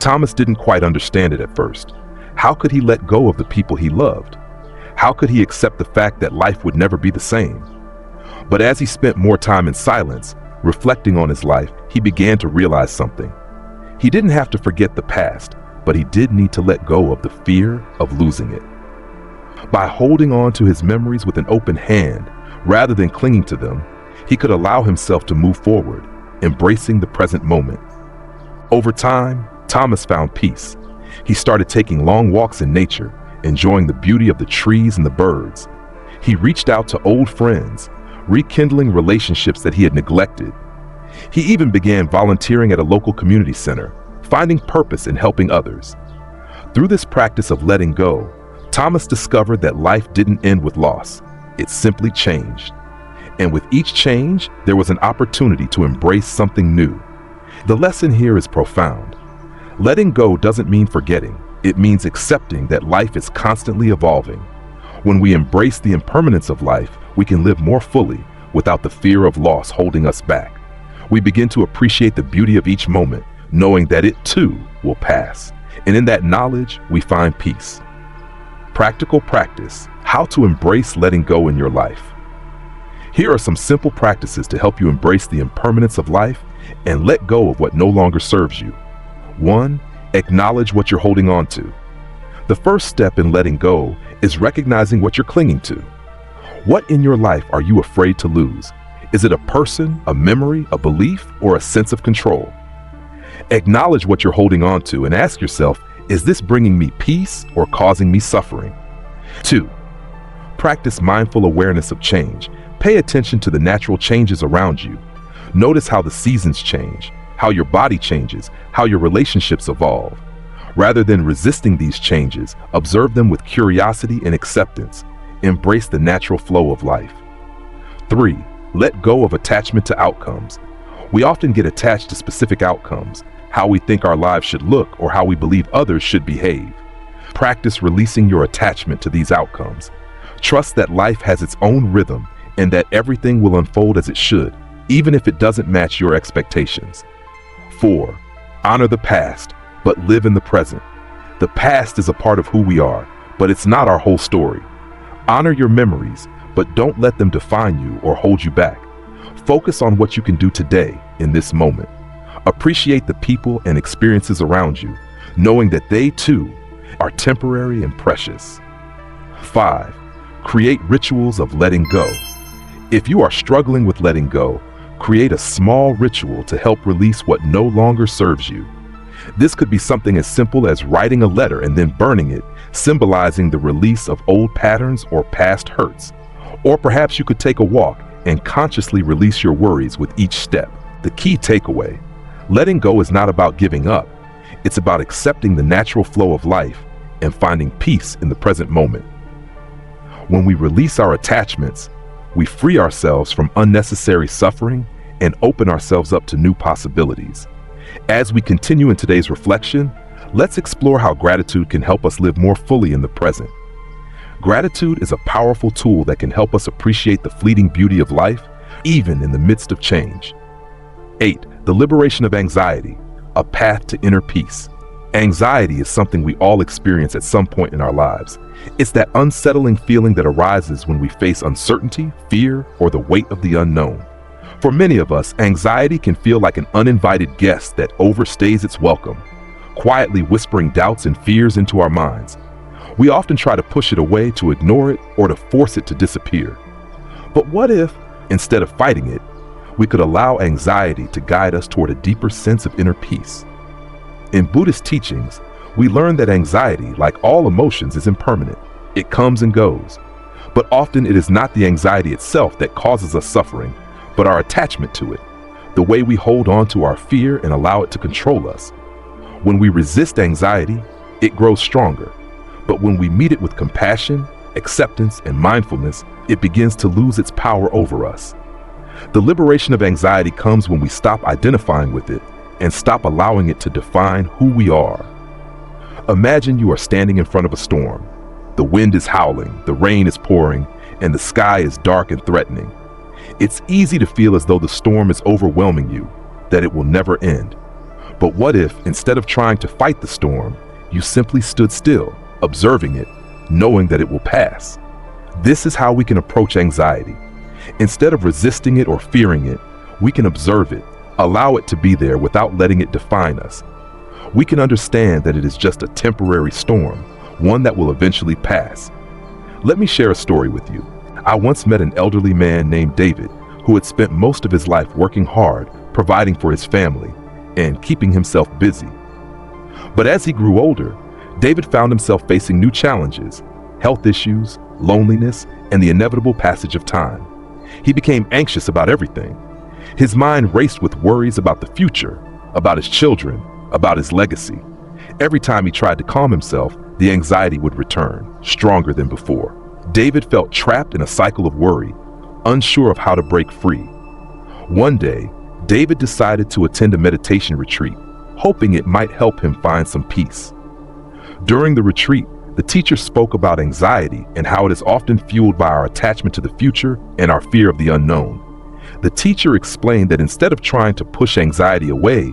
Thomas didn't quite understand it at first. How could he let go of the people he loved? How could he accept the fact that life would never be the same? But as he spent more time in silence, reflecting on his life, he began to realize something. He didn't have to forget the past, but he did need to let go of the fear of losing it. By holding on to his memories with an open hand, rather than clinging to them, he could allow himself to move forward, embracing the present moment. Over time, Thomas found peace. He started taking long walks in nature, enjoying the beauty of the trees and the birds. He reached out to old friends, rekindling relationships that he had neglected. He even began volunteering at a local community center, finding purpose in helping others. Through this practice of letting go, Thomas discovered that life didn't end with loss. It simply changed. And with each change, there was an opportunity to embrace something new. The lesson here is profound. Letting go doesn't mean forgetting. It means accepting that life is constantly evolving. When we embrace the impermanence of life, we can live more fully without the fear of loss holding us back. We begin to appreciate the beauty of each moment, knowing that it too will pass. And in that knowledge, we find peace. Practical practice: how to embrace letting go in your life. Here are some simple practices to help you embrace the impermanence of life and let go of what no longer serves you. 1. Acknowledge what you're holding on to. The first step in letting go is recognizing what you're clinging to. What in your life are you afraid to lose? Is it a person, a memory, a belief, or a sense of control? Acknowledge what you're holding on to and ask yourself, is this bringing me peace or causing me suffering? 2. Practice mindful awareness of change. Pay attention to the natural changes around you. Notice how the seasons change, how your body changes, how your relationships evolve. Rather than resisting these changes, observe them with curiosity and acceptance. Embrace the natural flow of life. 3. Let go of attachment to outcomes. We often get attached to specific outcomes, how we think our lives should look or how we believe others should behave. Practice releasing your attachment to these outcomes. Trust that life has its own rhythm and that everything will unfold as it should, even if it doesn't match your expectations. 4. Honor the past, but live in the present. The past is a part of who we are, but it's not our whole story. Honor your memories, but don't let them define you or hold you back. Focus on what you can do today, in this moment. Appreciate the people and experiences around you, knowing that they too are temporary and precious. 5. Create rituals of letting go. If you are struggling with letting go, create a small ritual to help release what no longer serves you. This could be something as simple as writing a letter and then burning it, symbolizing the release of old patterns or past hurts. Or perhaps you could take a walk and consciously release your worries with each step. The key takeaway: letting go is not about giving up. It's about accepting the natural flow of life and finding peace in the present moment. When we release our attachments, we free ourselves from unnecessary suffering and open ourselves up to new possibilities. As we continue in today's reflection, let's explore how gratitude can help us live more fully in the present. Gratitude is a powerful tool that can help us appreciate the fleeting beauty of life, even in the midst of change. 8. The liberation of anxiety, a path to inner peace. Anxiety is something we all experience at some point in our lives. It's that unsettling feeling that arises when we face uncertainty, fear, or the weight of the unknown. For many of us, anxiety can feel like an uninvited guest that overstays its welcome, quietly whispering doubts and fears into our minds. We often try to push it away, to ignore it, or to force it to disappear. But what if, instead of fighting it, we could allow anxiety to guide us toward a deeper sense of inner peace? In Buddhist teachings, we learn that anxiety, like all emotions, is impermanent. It comes and goes. But often it is not the anxiety itself that causes us suffering, but our attachment to it, the way we hold on to our fear and allow it to control us. When we resist anxiety, it grows stronger. But when we meet it with compassion, acceptance, and mindfulness, it begins to lose its power over us. The liberation of anxiety comes when we stop identifying with it and stop allowing it to define who we are. Imagine you are standing in front of a storm. The wind is howling, the rain is pouring, and the sky is dark and threatening. It's easy to feel as though the storm is overwhelming you, that it will never end. But what if, instead of trying to fight the storm, you simply stood still, observing it, knowing that it will pass? This is how we can approach anxiety. Instead of resisting it or fearing it, we can observe it, allow it to be there without letting it define us. We can understand that it is just a temporary storm, one that will eventually pass. Let me share a story with you. I once met an elderly man named David who had spent most of his life working hard, providing for his family, and keeping himself busy. But as he grew older, David found himself facing new challenges, health issues, loneliness, and the inevitable passage of time. He became anxious about everything. His mind raced with worries about the future, about his children, about his legacy. Every time he tried to calm himself, the anxiety would return, stronger than before. David felt trapped in a cycle of worry, unsure of how to break free. One day, David decided to attend a meditation retreat, hoping it might help him find some peace. During the retreat, the teacher spoke about anxiety and how it is often fueled by our attachment to the future and our fear of the unknown. The teacher explained that instead of trying to push anxiety away,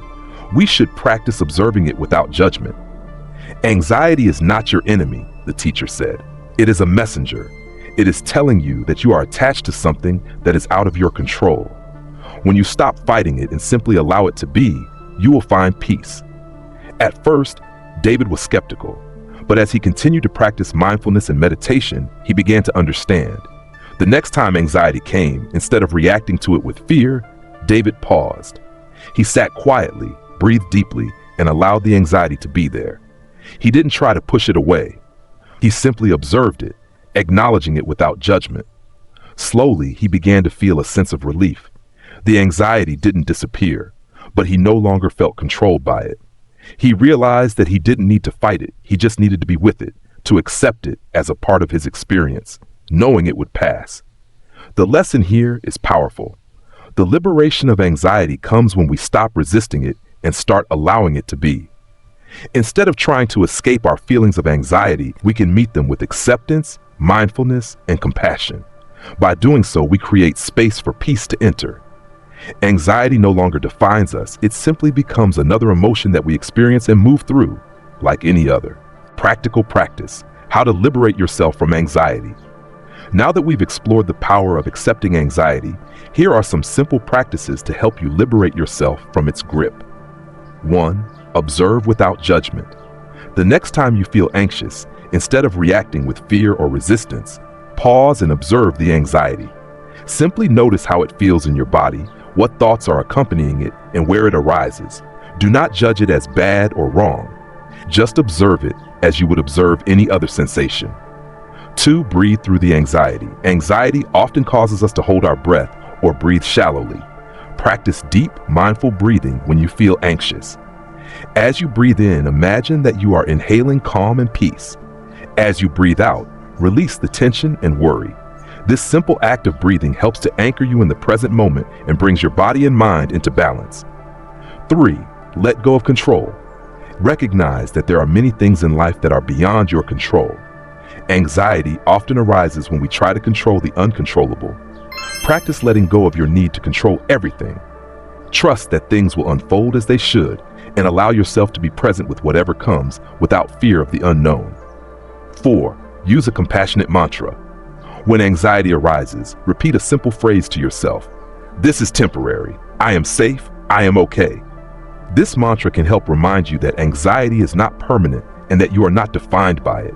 we should practice observing it without judgment. Anxiety is not your enemy, the teacher said. It is a messenger. It is telling you that you are attached to something that is out of your control. When you stop fighting it and simply allow it to be, you will find peace. At first, David was skeptical, but as he continued to practice mindfulness and meditation, he began to understand. The next time anxiety came, instead of reacting to it with fear, David paused. He sat quietly, breathed deeply, and allowed the anxiety to be there. He didn't try to push it away. He simply observed it, acknowledging it without judgment. Slowly, he began to feel a sense of relief. The anxiety didn't disappear, but he no longer felt controlled by it. He realized that he didn't need to fight it. He just needed to be with it, to accept it as a part of his experience, knowing it would pass. The lesson here is powerful. The liberation of anxiety comes when we stop resisting it and start allowing it to be. Instead of trying to escape our feelings of anxiety, we can meet them with acceptance, mindfulness, and compassion. By doing so, we create space for peace to enter. Anxiety no longer defines us. It simply becomes another emotion that we experience and move through, like any other. Practical practice: how to liberate yourself from anxiety. Now that we've explored the power of accepting anxiety, here are some simple practices to help you liberate yourself from its grip. 1. Observe without judgment. The next time you feel anxious, instead of reacting with fear or resistance, pause and observe the anxiety. Simply notice how it feels in your body, what thoughts are accompanying it, and where it arises. Do not judge it as bad or wrong. Just observe it as you would observe any other sensation. 2. Breathe through the anxiety. Anxiety often causes us to hold our breath or breathe shallowly. Practice deep, mindful breathing when you feel anxious. As you breathe in, imagine that you are inhaling calm and peace. As you breathe out, release the tension and worry. This simple act of breathing helps to anchor you in the present moment and brings your body and mind into balance. 3. Let go of control. Recognize that there are many things in life that are beyond your control. Anxiety often arises when we try to control the uncontrollable. Practice letting go of your need to control everything. Trust that things will unfold as they should, and allow yourself to be present with whatever comes without fear of the unknown. 4. Use a compassionate mantra. When anxiety arises, repeat a simple phrase to yourself. This is temporary. I am safe. I am okay. This mantra can help remind you that anxiety is not permanent and that you are not defined by it.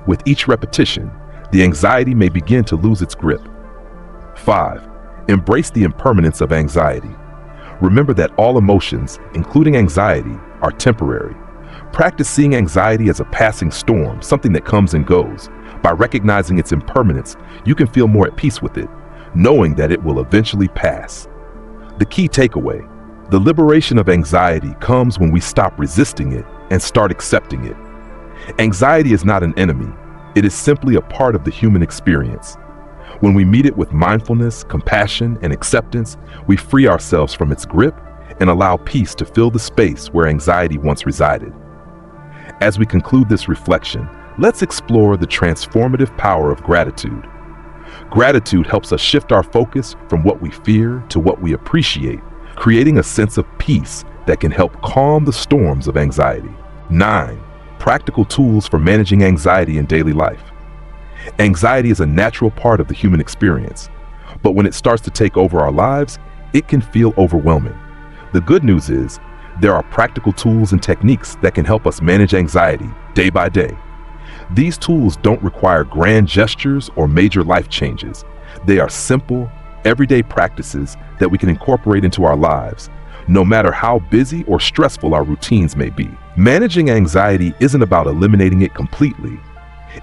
With each repetition, the anxiety may begin to lose its grip. 5. Embrace the impermanence of anxiety. Remember that all emotions, including anxiety, are temporary. Practice seeing anxiety as a passing storm, something that comes and goes. By recognizing its impermanence, you can feel more at peace with it, knowing that it will eventually pass. The key takeaway: the liberation of anxiety comes when we stop resisting it and start accepting it. Anxiety is not an enemy. It is simply a part of the human experience. When we meet it with mindfulness, compassion, and acceptance, we free ourselves from its grip and allow peace to fill the space where anxiety once resided. As we conclude this reflection, let's explore the transformative power of gratitude. Gratitude helps us shift our focus from what we fear to what we appreciate, creating a sense of peace that can help calm the storms of anxiety. 9. Practical tools for managing anxiety in daily life. Anxiety is a natural part of the human experience, but when it starts to take over our lives, it can feel overwhelming. The good news is, there are practical tools and techniques that can help us manage anxiety day by day. These tools don't require grand gestures or major life changes. They are simple, everyday practices that we can incorporate into our lives, no matter how busy or stressful our routines may be. Managing anxiety isn't about eliminating it completely.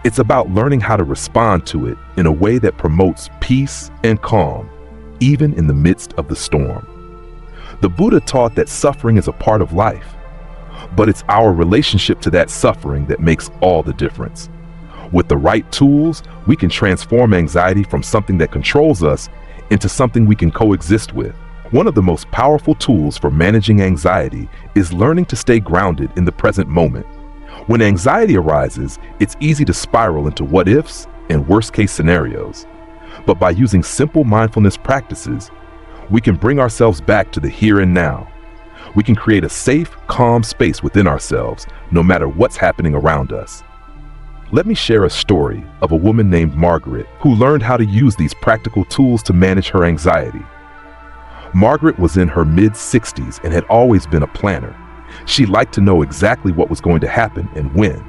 It's about learning how to respond to it in a way that promotes peace and calm, even in the midst of the storm. The Buddha taught that suffering is a part of life, but it's our relationship to that suffering that makes all the difference. With the right tools, we can transform anxiety from something that controls us into something we can coexist with. One of the most powerful tools for managing anxiety is learning to stay grounded in the present moment. When anxiety arises, it's easy to spiral into what-ifs and worst-case scenarios. But by using simple mindfulness practices, we can bring ourselves back to the here and now. We can create a safe, calm space within ourselves, no matter what's happening around us. Let me share a story of a woman named Margaret who learned how to use these practical tools to manage her anxiety. Margaret was in her mid-60s and had always been a planner. She liked to know exactly what was going to happen and when.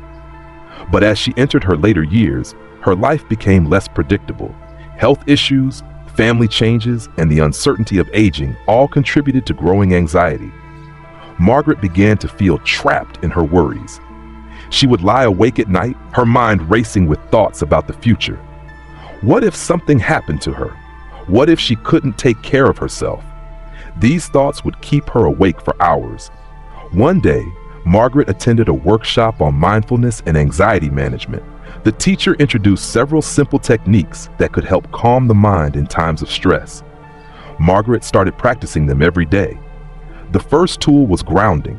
But as she entered her later years, her life became less predictable. Health issues, family changes, and the uncertainty of aging all contributed to growing anxiety. Margaret began to feel trapped in her worries. She would lie awake at night, her mind racing with thoughts about the future. What if something happened to her? What if she couldn't take care of herself? These thoughts would keep her awake for hours. One day, Margaret attended a workshop on mindfulness and anxiety management. The teacher introduced several simple techniques that could help calm the mind in times of stress. Margaret started practicing them every day. The first tool was grounding.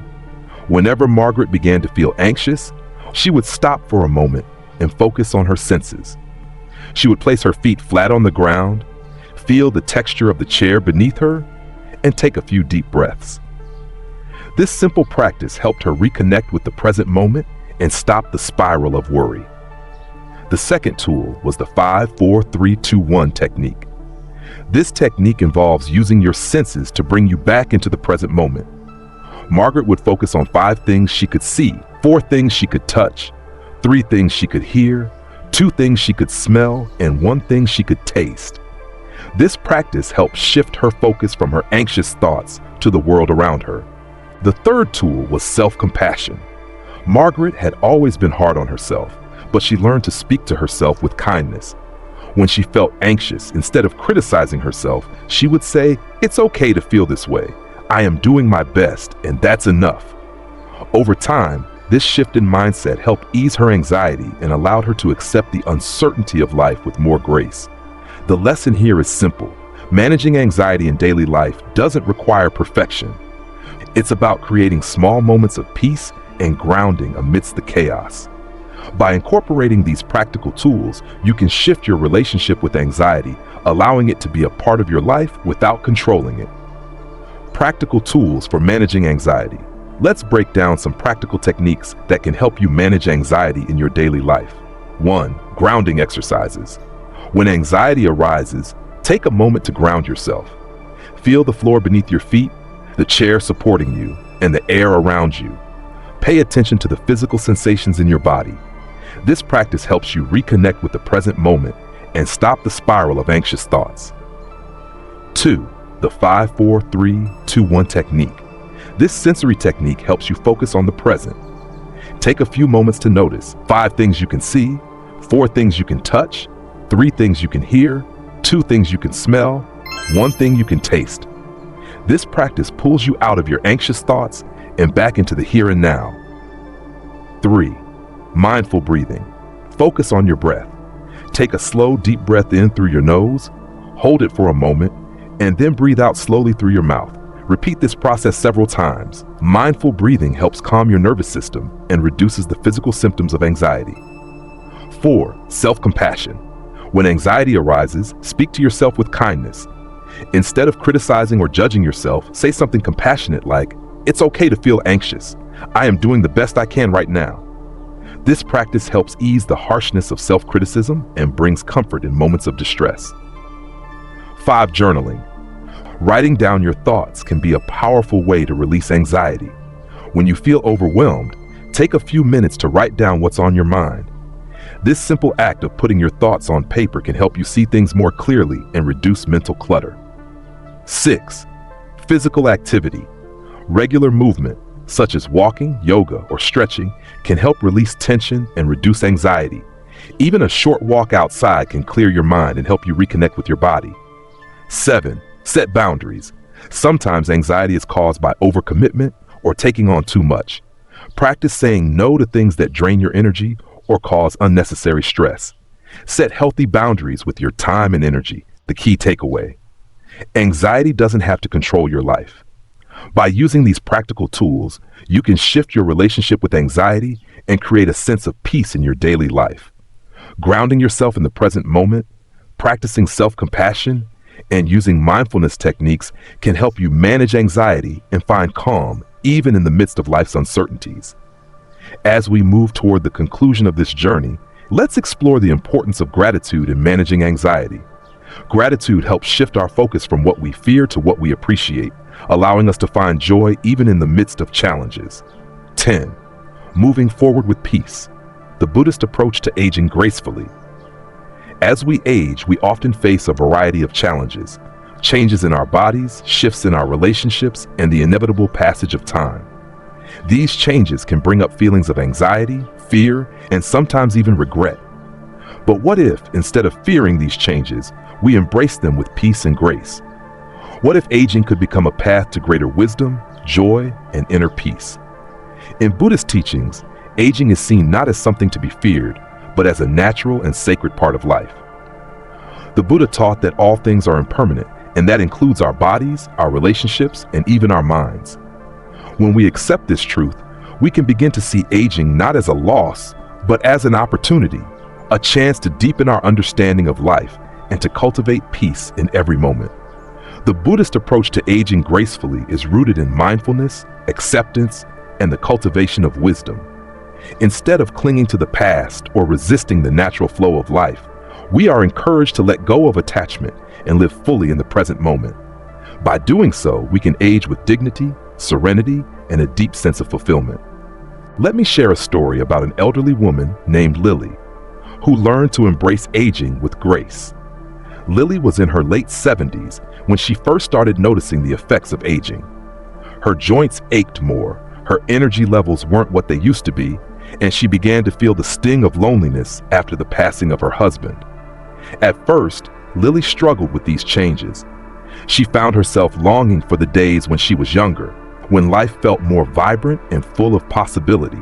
Whenever Margaret began to feel anxious, she would stop for a moment and focus on her senses. She would place her feet flat on the ground, feel the texture of the chair beneath her, and take a few deep breaths. This simple practice helped her reconnect with the present moment and stop the spiral of worry. The second tool was the 5-4-3-2-1 technique. This technique involves using your senses to bring you back into the present moment. Margaret would focus on 5 things she could see, 4 things she could touch, 3 things she could hear, 2 things she could smell, and 1 thing she could taste. This practice helped shift her focus from her anxious thoughts to the world around her. The third tool was self-compassion. Margaret had always been hard on herself, but she learned to speak to herself with kindness. When she felt anxious, instead of criticizing herself, she would say, "It's okay to feel this way. I am doing my best, and that's enough." Over time, this shift in mindset helped ease her anxiety and allowed her to accept the uncertainty of life with more grace. The lesson here is simple. Managing anxiety in daily life doesn't require perfection. It's about creating small moments of peace and grounding amidst the chaos. By incorporating these practical tools, you can shift your relationship with anxiety, allowing it to be a part of your life without controlling it. Practical tools for managing anxiety. Let's break down some practical techniques that can help you manage anxiety in your daily life. 1. Grounding exercises. When anxiety arises, take a moment to ground yourself. Feel the floor beneath your feet, the chair supporting you, and the air around you. Pay attention to the physical sensations in your body. This practice helps you reconnect with the present moment and stop the spiral of anxious thoughts. 2. The 5-4-3-2-1 technique. This sensory technique helps you focus on the present. Take a few moments to notice 5 things you can see, 4 things you can touch, 3 things you can hear, 2 things you can smell, 1 thing you can taste. This practice pulls you out of your anxious thoughts and back into the here and now. 3. Mindful breathing. Focus on your breath. Take a slow, deep breath in through your nose, hold it for a moment, and then breathe out slowly through your mouth. Repeat this process several times. Mindful breathing helps calm your nervous system and reduces the physical symptoms of anxiety. 4. Self-compassion. When anxiety arises, speak to yourself with kindness. Instead of criticizing or judging yourself, say something compassionate like, "It's okay to feel anxious. I am doing the best I can right now." This practice helps ease the harshness of self-criticism and brings comfort in moments of distress. 5. Journaling. Writing down your thoughts can be a powerful way to release anxiety. When you feel overwhelmed, take a few minutes to write down what's on your mind. This simple act of putting your thoughts on paper can help you see things more clearly and reduce mental clutter. 6. Physical activity. Regular movement, such as walking, yoga, or stretching, can help release tension and reduce anxiety. Even a short walk outside can clear your mind and help you reconnect with your body. 7. Set boundaries. Sometimes anxiety is caused by overcommitment or taking on too much. Practice saying no to things that drain your energy or cause unnecessary stress. Set healthy boundaries with your time and energy, the key takeaway. Anxiety doesn't have to control your life. By using these practical tools, you can shift your relationship with anxiety and create a sense of peace in your daily life. Grounding yourself in the present moment, practicing self-compassion, and using mindfulness techniques can help you manage anxiety and find calm even in the midst of life's uncertainties. As we move toward the conclusion of this journey, let's explore the importance of gratitude in managing anxiety. Gratitude helps shift our focus from what we fear to what we appreciate, allowing us to find joy even in the midst of challenges. 10. Moving forward with peace. The Buddhist approach to aging gracefully. As we age, we often face a variety of challenges. Changes in our bodies, shifts in our relationships, and the inevitable passage of time. These changes can bring up feelings of anxiety, fear, and sometimes even regret. But what if, instead of fearing these changes, we embrace them with peace and grace? What if aging could become a path to greater wisdom, joy, and inner peace? In Buddhist teachings, aging is seen not as something to be feared, but as a natural and sacred part of life. The Buddha taught that all things are impermanent, and that includes our bodies, our relationships, and even our minds. When we accept this truth, we can begin to see aging not as a loss, but as an opportunity, a chance to deepen our understanding of life and to cultivate peace in every moment. The Buddhist approach to aging gracefully is rooted in mindfulness, acceptance, and the cultivation of wisdom. Instead of clinging to the past or resisting the natural flow of life, we are encouraged to let go of attachment and live fully in the present moment. By doing so, we can age with dignity, serenity, and a deep sense of fulfillment. Let me share a story about an elderly woman named Lily, who learned to embrace aging with grace. Lily was in her late 70s when she first started noticing the effects of aging. Her joints ached more, her energy levels weren't what they used to be, and she began to feel the sting of loneliness after the passing of her husband. At first, Lily struggled with these changes. She found herself longing for the days when she was younger, when life felt more vibrant and full of possibility.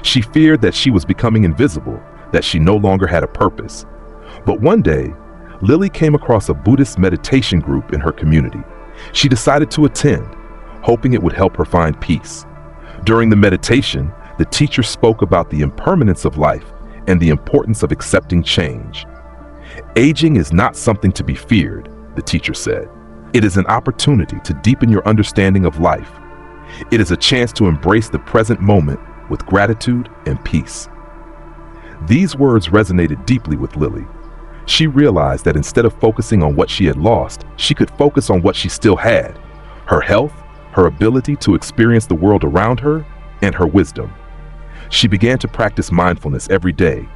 She feared that she was becoming invisible, that she no longer had a purpose. But one day, Lily came across a Buddhist meditation group in her community. She decided to attend, hoping it would help her find peace. During the meditation, the teacher spoke about the impermanence of life and the importance of accepting change. Aging is not something to be feared, the teacher said. It is an opportunity to deepen your understanding of life. It is a chance to embrace the present moment with gratitude and peace. These words resonated deeply with Lily. She realized that instead of focusing on what she had lost, she could focus on what she still had: her health, her ability to experience the world around her, and her wisdom. She began to practice mindfulness every day,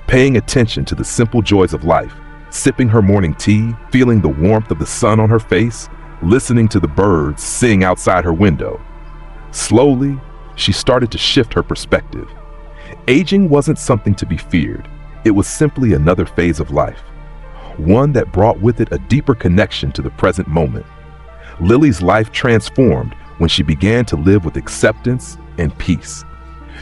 paying attention to the simple joys of life, sipping her morning tea, feeling the warmth of the sun on her face, listening to the birds sing outside her window. Slowly, she started to shift her perspective. Aging wasn't something to be feared. It was simply another phase of life, one that brought with it a deeper connection to the present moment. Lily's life transformed when she began to live with acceptance and peace.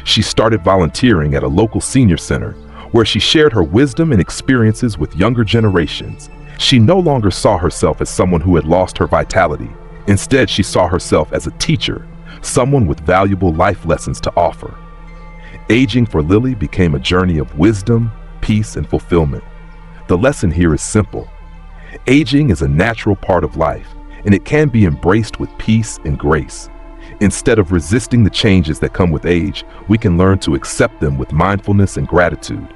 She started volunteering at a local senior center, where she shared her wisdom and experiences with younger generations. She no longer saw herself as someone who had lost her vitality. Instead, she saw herself as a teacher, someone with valuable life lessons to offer. Aging for Lily became a journey of wisdom, peace, and fulfillment. The lesson here is simple. Aging is a natural part of life, and it can be embraced with peace and grace. Instead of resisting the changes that come with age, we can learn to accept them with mindfulness and gratitude.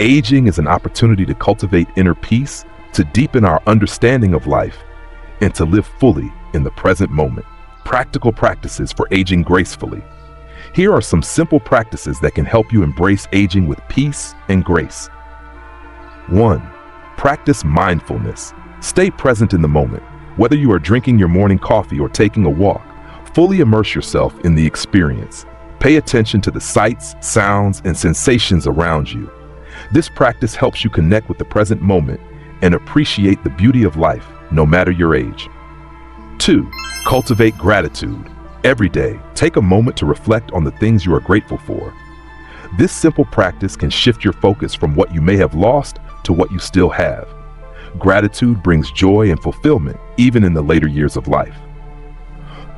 Aging is an opportunity to cultivate inner peace, to deepen our understanding of life, and to live fully in the present moment. Practical practices for aging gracefully. Here are some simple practices that can help you embrace aging with peace and grace. 1. Practice mindfulness. Stay present in the moment. Whether you are drinking your morning coffee or taking a walk, fully immerse yourself in the experience. Pay attention to the sights, sounds, and sensations around you. This practice helps you connect with the present moment and appreciate the beauty of life, no matter your age. 2. Cultivate gratitude. Every day, take a moment to reflect on the things you are grateful for. This simple practice can shift your focus from what you may have lost to what you still have. Gratitude brings joy and fulfillment, even in the later years of life.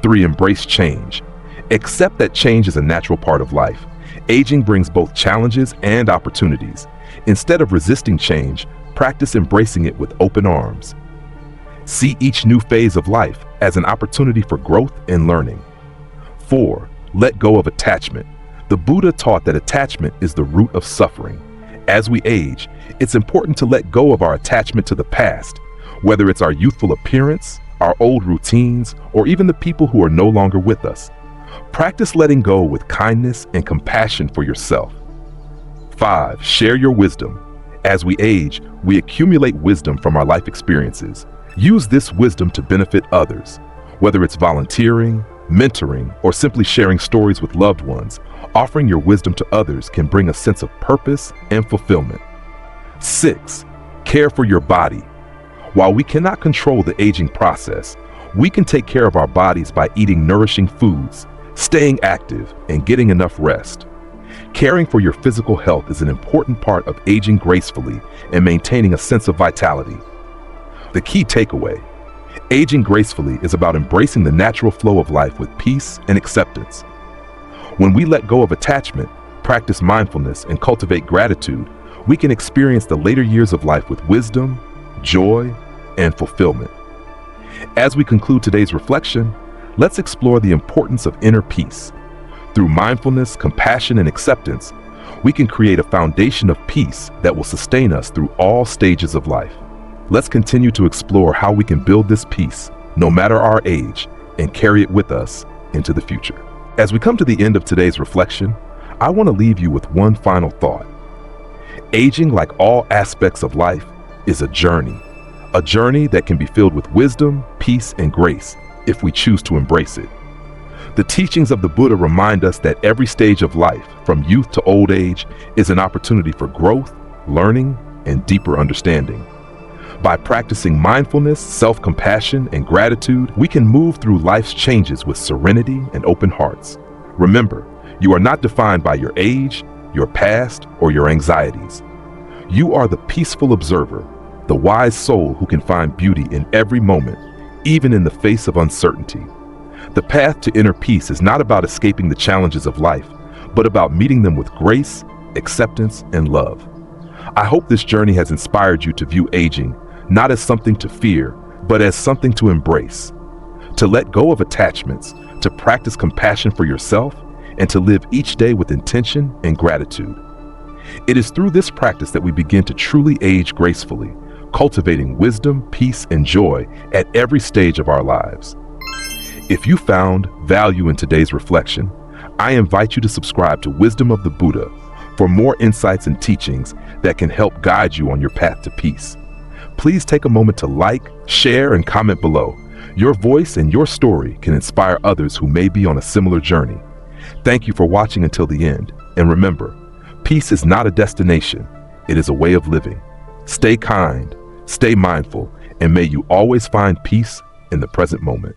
3. Embrace change. Accept that change is a natural part of life. Aging brings both challenges and opportunities. Instead of resisting change, practice embracing it with open arms. See each new phase of life as an opportunity for growth and learning. 4. Let go of attachment. The Buddha taught that attachment is the root of suffering. As we age, it's important to let go of our attachment to the past, whether it's our youthful appearance, our old routines, or even the people who are no longer with us. Practice letting go with kindness and compassion for yourself. 5. Share your wisdom. As we age, we accumulate wisdom from our life experiences. Use this wisdom to benefit others. Whether it's volunteering, mentoring, or simply sharing stories with loved ones, offering your wisdom to others can bring a sense of purpose and fulfillment. 6. Care for your body. While we cannot control the aging process, we can take care of our bodies by eating nourishing foods, staying active, and getting enough rest. Caring for your physical health is an important part of aging gracefully and maintaining a sense of vitality. The key takeaway: aging gracefully is about embracing the natural flow of life with peace and acceptance. When we let go of attachment, practice mindfulness, and cultivate gratitude, we can experience the later years of life with wisdom, joy, and fulfillment. As we conclude today's reflection, let's explore the importance of inner peace. Through mindfulness, compassion, and acceptance, we can create a foundation of peace that will sustain us through all stages of life. Let's continue to explore how we can build this peace, no matter our age, and carry it with us into the future. As we come to the end of today's reflection, I want to leave you with one final thought. Aging, like all aspects of life, is a journey that can be filled with wisdom, peace, and grace if we choose to embrace it. The teachings of the Buddha remind us that every stage of life, from youth to old age, is an opportunity for growth, learning, and deeper understanding. By practicing mindfulness, self-compassion, and gratitude, we can move through life's changes with serenity and open hearts. Remember, you are not defined by your age, your past, or your anxieties. You are the peaceful observer, the wise soul who can find beauty in every moment, even in the face of uncertainty. The path to inner peace is not about escaping the challenges of life, but about meeting them with grace, acceptance, and love. I hope this journey has inspired you to view aging not as something to fear, but as something to embrace, to let go of attachments, to practice compassion for yourself, and to live each day with intention and gratitude. It is through this practice that we begin to truly age gracefully, cultivating wisdom, peace, and joy at every stage of our lives. If you found value in today's reflection, I invite you to subscribe to Wisdom of the Buddha for more insights and teachings that can help guide you on your path to peace. Please take a moment to like, share, and comment below. Your voice and your story can inspire others who may be on a similar journey. Thank you for watching until the end. And remember, peace is not a destination, it is a way of living. Stay kind, stay mindful, and may you always find peace in the present moment.